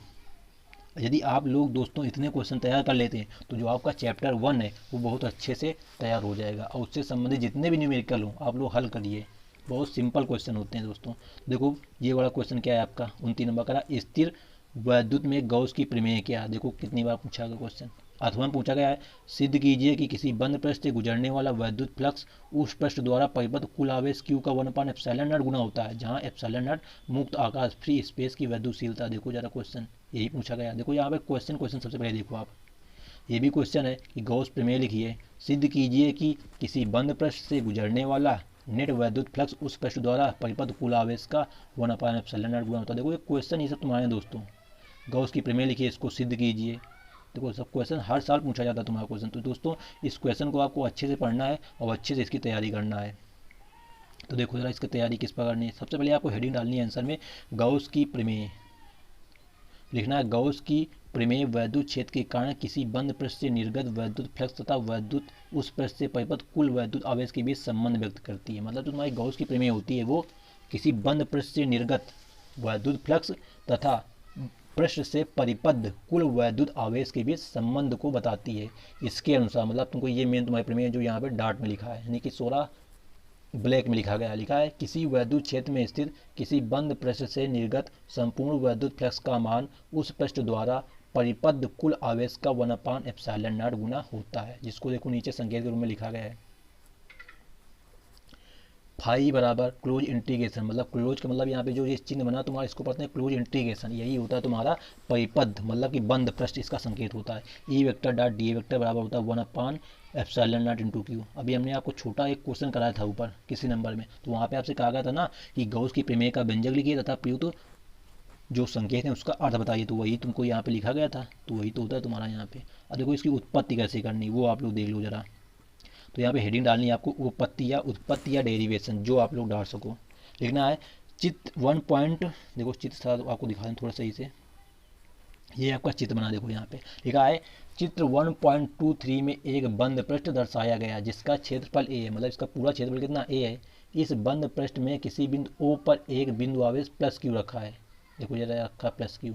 यदि आप लोग दोस्तों इतने क्वेश्चन तैयार कर लेते हैं तो जो आपका चैप्टर 1 है वो बहुत अच्छे से तैयार हो जाएगा, और उससे संबंधित जितने भी न्यूमेरिकल हो आप लोग हल करिए। बहुत सिंपल क्वेश्चन होते हैं दोस्तों। देखो ये वाला क्वेश्चन क्या है आपका 29 नंबर का, स्थिर वैद्युत में गॉस की प्रमेय क्या है। देखो कितनी बार पूछा गया क्वेश्चन। अथवा में पूछा गया है, सिद्ध कीजिए कि किसी बंद पृष्ठ से गुजरने वाला वैद्युत फ्लक्स उस पृष्ठ द्वारा परिबद्ध कुल आवेश Q का 1/ε0 गुना होता है, जहाँ ε0 मुक्त आकाश फ्री स्पेस की वैद्युतशीलता। देखो जरा क्वेश्चन यही पूछा गया। देखो यहाँ पे क्वेश्चन सबसे पहले देखो आप, ये भी क्वेश्चन है कि गॉस प्रमेय लिखिए, सिद्ध कीजिए कि किसी बंद पृष्ठ से गुजरने वाला नेट वैद्युत फ्लक्स उस पृष्ठ द्वारा परिबद्ध कुल आवेश का 1/ε0 गुना होता है। देखो ये क्वेश्चन ये सब तुम्हारे दोस्तों, गॉस की प्रमेय लिखिए, इसको सिद्ध कीजिए। देखो सब क्वेश्चन हर साल पूछा जाता है तुम्हारा क्वेश्चन। तो दोस्तों इस क्वेश्चन को आपको अच्छे से पढ़ना है और अच्छे से इसकी तैयारी करना है। तो देखो जरा इसकी तैयारी किस प्रकार करनी है। सबसे पहले आपको हेडिंग डालनी है आंसर में, गॉस की प्रमेय लिखना है। गॉस की प्रमेय वैद्युत क्षेत्र के कारण किसी बंद पृष्ठ से निर्गत वैद्युत फ्लक्स तथा वैद्युत उस पृष्ठ से परिबद्ध कुल वैद्युत आवेश के बीच संबंध व्यक्त करती है। मतलब जो तुम्हारी गॉस की प्रमेय होती है वो किसी बंद पृष्ठ से निर्गत वैद्युत फ्लक्स तथा पृष्ठ से परिबद्ध कुल वैद्युत आवेश के बीच संबंध को बताती है। इसके अनुसार मतलब तुमको ये मेन तुम्हारी प्रमेय जो यहाँ पे डार्ट में लिखा है, यानी कि 16 ब्लैक में लिखा है किसी वैद्युत क्षेत्र में स्थित किसी बंद पृष्ठ से निर्गत संपूर्ण वैद्युत फ्लक्स का मान उस पृष्ठ द्वारा परिबद्ध कुल आवेश का 1/ε0 गुना होता है, जिसको देखो नीचे संकेत के रूप में लिखा गया है। फाई बराबर क्लोज इंटीग्रेशन, मतलब क्लोज का मतलब यहाँ पे जो ये चिन्ह बना तुम्हारा इसको पढ़ते हैं क्लोज इंटीग्रेशन, यही होता है तुम्हारा परिबद्ध मतलब कि बंद पृष्ठ, इसका संकेत होता है। ई वेक्टर डॉट डी वेक्टर बराबर होता है 1/ε0 इंटू क्यू। अभी हमने आपको छोटा एक क्वेश्चन कराया था ऊपर किसी नंबर में, तो वहाँ पे आपसे कहा गया था ना कि गॉस की प्रमेय का व्यंजक लिखिए तथा प्रयुक्त जो संकेत है उसका अर्थ बताइए, तो वही तुमको यहाँ पे लिखा गया था, तो वही तो होता है तुम्हारा यहाँ पे। अब देखो इसकी उत्पत्ति कैसे करनी वो आप लोग देख लो जरा। तो यहाँ पे हेडिंग डालनी है आपको, उत्पत्ति या डेरिवेशन, जो आप लोग डाल सको। लिखना है चित्र 1 पॉइंट, देखो चित्र था तो आपको दिखा दें थोड़ा सही से, ये आपका चित्र बना। देखो यहाँ पे लिखा है चित्र 1.23 में एक बंद पृष्ठ दर्शाया गया जिसका क्षेत्रफल ए है, मतलब इसका पूरा क्षेत्रफल कितना ए है। इस बंद पृष्ठ में किसी बिंदु ओ पर एक बिंदु आवेश प्लस क्यू रखा है। देखो जरा रखा प्लस क्यू।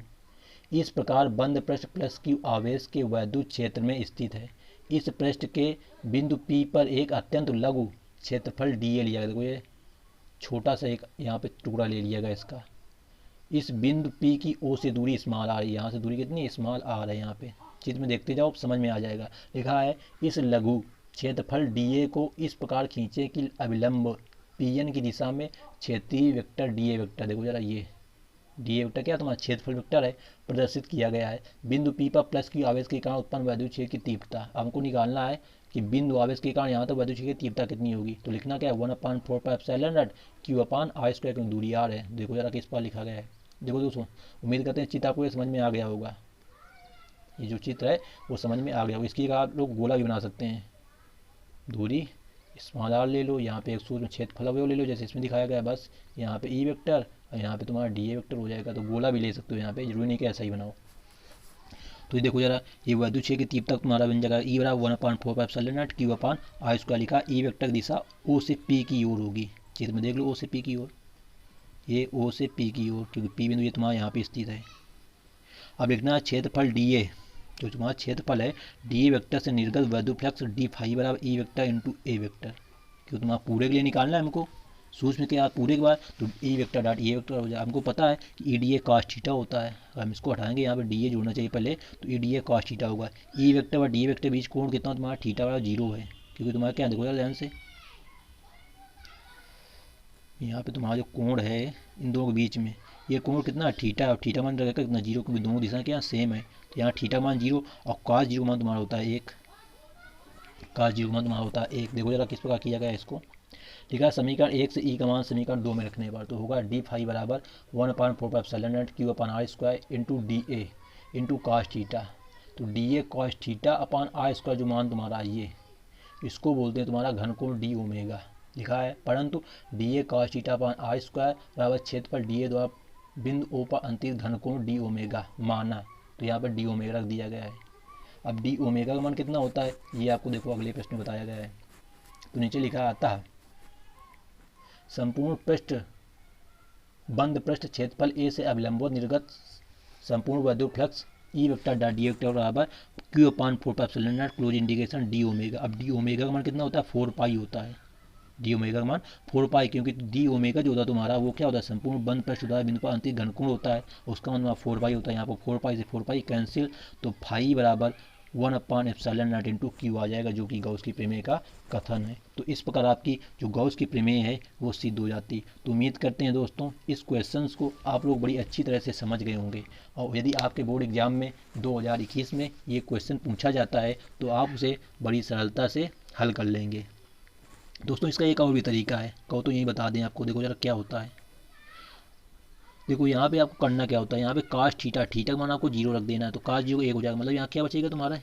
इस प्रकार बंद पृष्ठ प्लस क्यू आवेश के वैद्युत क्षेत्र में स्थित है। इस पृष्ठ के बिंदु P पर एक अत्यंत लघु क्षेत्रफल dA लिया गया। देखो ये छोटा सा एक यहाँ पे टुकड़ा ले लिया गया इसका। इस बिंदु P की O से दूरी स्मॉल आर है, यहाँ से दूरी कितनी स्मॉल आर है। यहाँ पे चित्र में देखते जाओ समझ में आ जाएगा। लिखा है इस लघु क्षेत्रफल dA को इस प्रकार खींचे कि अभिलंब Pn की दिशा में क्षेत्रीय वेक्टर dA वेक्टर, देखो जरा ये डी वेक्टर क्या तुम्हारा क्षेत्रफल वेक्टर है, प्रदर्शित किया गया है। बिंदु P पर प्लस की आवेश के कारण उत्पन्न वैद्युत क्षेत्र की तीव्रता हमको निकालना है कि बिंदु आवेश के कारण यहाँ तक वैद्युत क्षेत्र की तीव्रता कितनी होगी। तो लिखना क्या है 1/4πε0 Q/r² की दूरी r है। देखो जरा किस पर लिखा गया है। देखो दोस्तों उम्मीद करते हैं चित्र आपको ये समझ में आ गया होगा, ये जो चित्र है वो समझ में आ गया होगा। इसकी आप लोग गोला भी बना सकते हैं, दूरी स्मॉल आर ले लो, यहाँ पे एक सूत्र क्षेत्रफल वो ले लो जैसे इसमें दिखाया गया, बस यहाँ पे ई वेक्टर और यहाँ पे तुम्हारा डी ए वेक्टर हो जाएगा। तो गोला भी ले सकते हो यहाँ पे, जरूरी नहीं कि ऐसा ही बनाओ। तो ये देखो जरा ये वैद्युत क्षेत्र की तीव्रता तुम्हारा बन जाएगा ई बराबर 1/4πε0 Q/r²। लिखा ई वेक्टर दिशा ओ से पी की ओर होगी। चित्र में देख लो ओ से पी की ओर, ये ओ से पी की ओर, क्योंकि पी बिंदु ये तुम्हारा यहाँ पे स्थित है। अब लिखना है क्षेत्रफल डी ए, जो तुम्हारा क्षेत्रफल है डी ए वेक्टर से निर्गत वैद्युत फ्लक्स डी फाई बराबर ई वेक्टर इंटू ए वेक्टर, क्योंकि तुम्हारा पूरे के लिए निकालना है हमको सूक्ष्म के बाद पूरे के बाद, तो ई वेक्टर डॉट ई वेक्टर हो जाए। हमको पता है कि ई डी ए कॉस थीटा होता है, अगर हम इसको हटाएंगे यहाँ पे डी ए जोड़ना चाहिए पहले, तो ई डी ए कॉस थीटा होगा। ई वेक्टर और डी ए वेक्टर बीच कोण कितना तुम्हारा थीटा वाला 0 है, क्योंकि तुम्हारा क्या देखो ध्यान से यहाँ पे तुम्हारा जो कोण है इन दोनों के बीच में ये कोण कितना थीटा है, और थीटा मान रहेगा कितना 0, क्योंकि दोनों दिशा क्या सेम है। तो यहाँ थीटा मान 0 और कॉस 0 मान तुम्हारा होता है 1, कॉस 0 मान तुम्हारा होता है 1। देखो जरा किस प्रकार किया गया है इसको। लिखा समीकरण 1 से ई का मान समीकरण 2 में रखने पर तो होगा डी फाई बराबर 1/4πε0 Q/r² into D A into cos theta. तो D A cos theta upon r² जो मान तुम्हारा ये इसको बोलते हैं तुम्हारा घनकोण डी ओमेगा लिखा है। परंतु D A cos theta upon r² बराबर क्षेत्रफल डी ए द्वारा बिंदु ओ पर अंतिम घनकोण डी ओमेगा माना, तो यहाँ पर डी ओमेगा रख दिया गया है। अब डी ओमेगा का मान कितना होता है ये आपको देखो अगले प्रश्न में बताया गया है। तो नीचे लिखा आता है संपूर्ण पृष्ठ बंद पृष्ठ क्षेत्रफल ए से अभिलंबवत निर्गत संपूर्ण वैद्युत flux E vector dot D vector बराबर Q upon 4 pi epsilon naught close integration D omega. अब डी ओमेगा का मान कितना होता है 4 पाई होता है, डी ओमेगा का मान 4 पाई, क्योंकि डी ओमेगा जो होता है तुम्हारा वो क्या होता है संपूर्ण बंद पृष्ठ होता है, बिंदु पर अंतिम घनकोण होता है, उसका मान 4 पाई होता है। यहाँ पर 4 पाई से 4 पाई कैंसिल, तो फाई बराबर 1 अपान एप्सिलॉन नॉट इंटू क्यू आ जाएगा, जो कि गॉस की प्रमेय का कथन है। तो इस प्रकार आपकी जो गॉस की प्रमेय है वो सिद्ध हो जाती। तो उम्मीद करते हैं दोस्तों इस क्वेश्चंस को आप लोग बड़ी अच्छी तरह से समझ गए होंगे, और यदि आपके बोर्ड एग्जाम में 2021 में ये क्वेश्चन पूछा जाता है तो आप उसे बड़ी सरलता से हल कर लेंगे। दोस्तों इसका एक और भी तरीका है, कहो तो यही बता दें आपको। देखो जरा क्या होता है, देखो यहाँ पे आपको करना क्या होता है, यहाँ पे काश थीटा, थीटा का मान आपको 0 रख देना है, तो काश 0 1 हो जाएगा, मतलब यहाँ क्या बचेगा तुम्हारा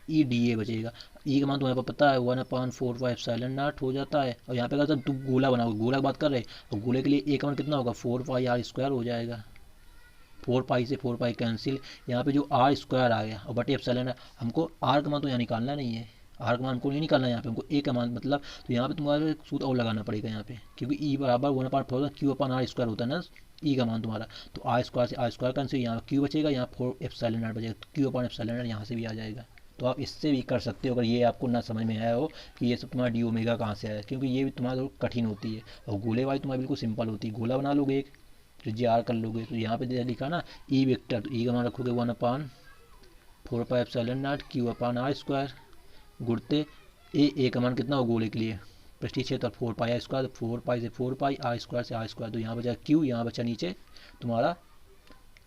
ई डी ए बचेगा। ई का मान तुम्हारे पास पता है 1 अपान 4 पाई एप्सिलॉन नॉट हो जाता है। और यहाँ पे अगर तुम गोला बनाओगे, गोला की बात कर रहे हैं, और गोले के लिए ए का मान कितना होगा 4 पाई आर स्क्वायर हो जाएगा। 4 पाई से 4 पाई कैंसिल, यहाँ पे जो आर स्क्वायर आ गया और बटे एप्सिलॉन, हमको आर का मान तो यहाँ निकालना नहीं है, आर का मान हमको नहीं निकालना है, यहाँ पे हमको ए का मान मतलब, तो यहाँ पे तुम्हारा सूत्र और लगाना पड़ेगा यहाँ पे, क्योंकि ई बराबर 1 upon 4 Q upon R square होता है ना ई का मान तुम्हारा, तो आर स्क्वायर से आर स्क्वायर कैंसिल, यहाँ क्यू बचेगा, यहाँ 4 एप्सिलॉन नॉट बचेगा, क्यू अपान एप्सिलॉन नॉट यहाँ से भी आ जाएगा। तो आप इससे भी कर सकते हो अगर ये आपको ना समझ में आया हो कि ये सब तुम्हारा डी ओमेगा कहाँ से आया, क्योंकि ये भी तुम्हारा कठिन होती है, और गोले वाली तुम्हारी बिल्कुल सिंपल होती है। गोला बना लोगे एक त्रिज्या आर कर लोगे, तो यहाँ पे लिखा ना ई वेक्टर, तो ई का मान रखोगे 1 upon 4 pi epsilon naught Q upon R square गुड़ते ए का मान कितना हो गोले के लिए पृष्ठीय क्षेत्र 4 पाई आर स्क्वायर, 4 पाई से 4 पाई आर स्क्वायर से आर स्क्वायर, तो यहाँ बचा क्यू, यहाँ बचा नीचे तुम्हारा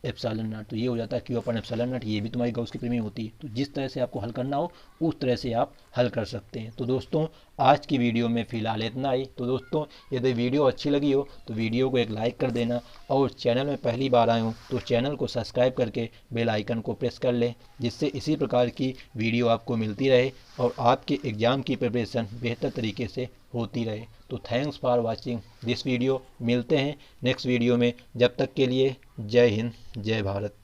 एप्सिलॉन नॉट, तो ये हो जाता है क्यू अपन एप्सिलॉन नॉट। ये भी तुम्हारी गॉस की प्रमेय होती है। तो जिस तरह से आपको हल करना हो उस तरह से आप हल कर सकते हैं। तो दोस्तों आज की वीडियो में फ़िलहाल इतना ही। तो दोस्तों यदि वीडियो अच्छी लगी हो तो वीडियो को एक लाइक कर देना, और चैनल में पहली बार आए हो तो चैनल को सब्सक्राइब करके बेल आइकन को प्रेस कर लें, जिससे इसी प्रकार की वीडियो आपको मिलती रहे और आपके एग्ज़ाम की प्रिपरेशन बेहतर तरीके से होती रहे। तो thanks for watching this video. मिलते हैं नेक्स्ट वीडियो में, जब तक के लिए जय हिंद जय भारत।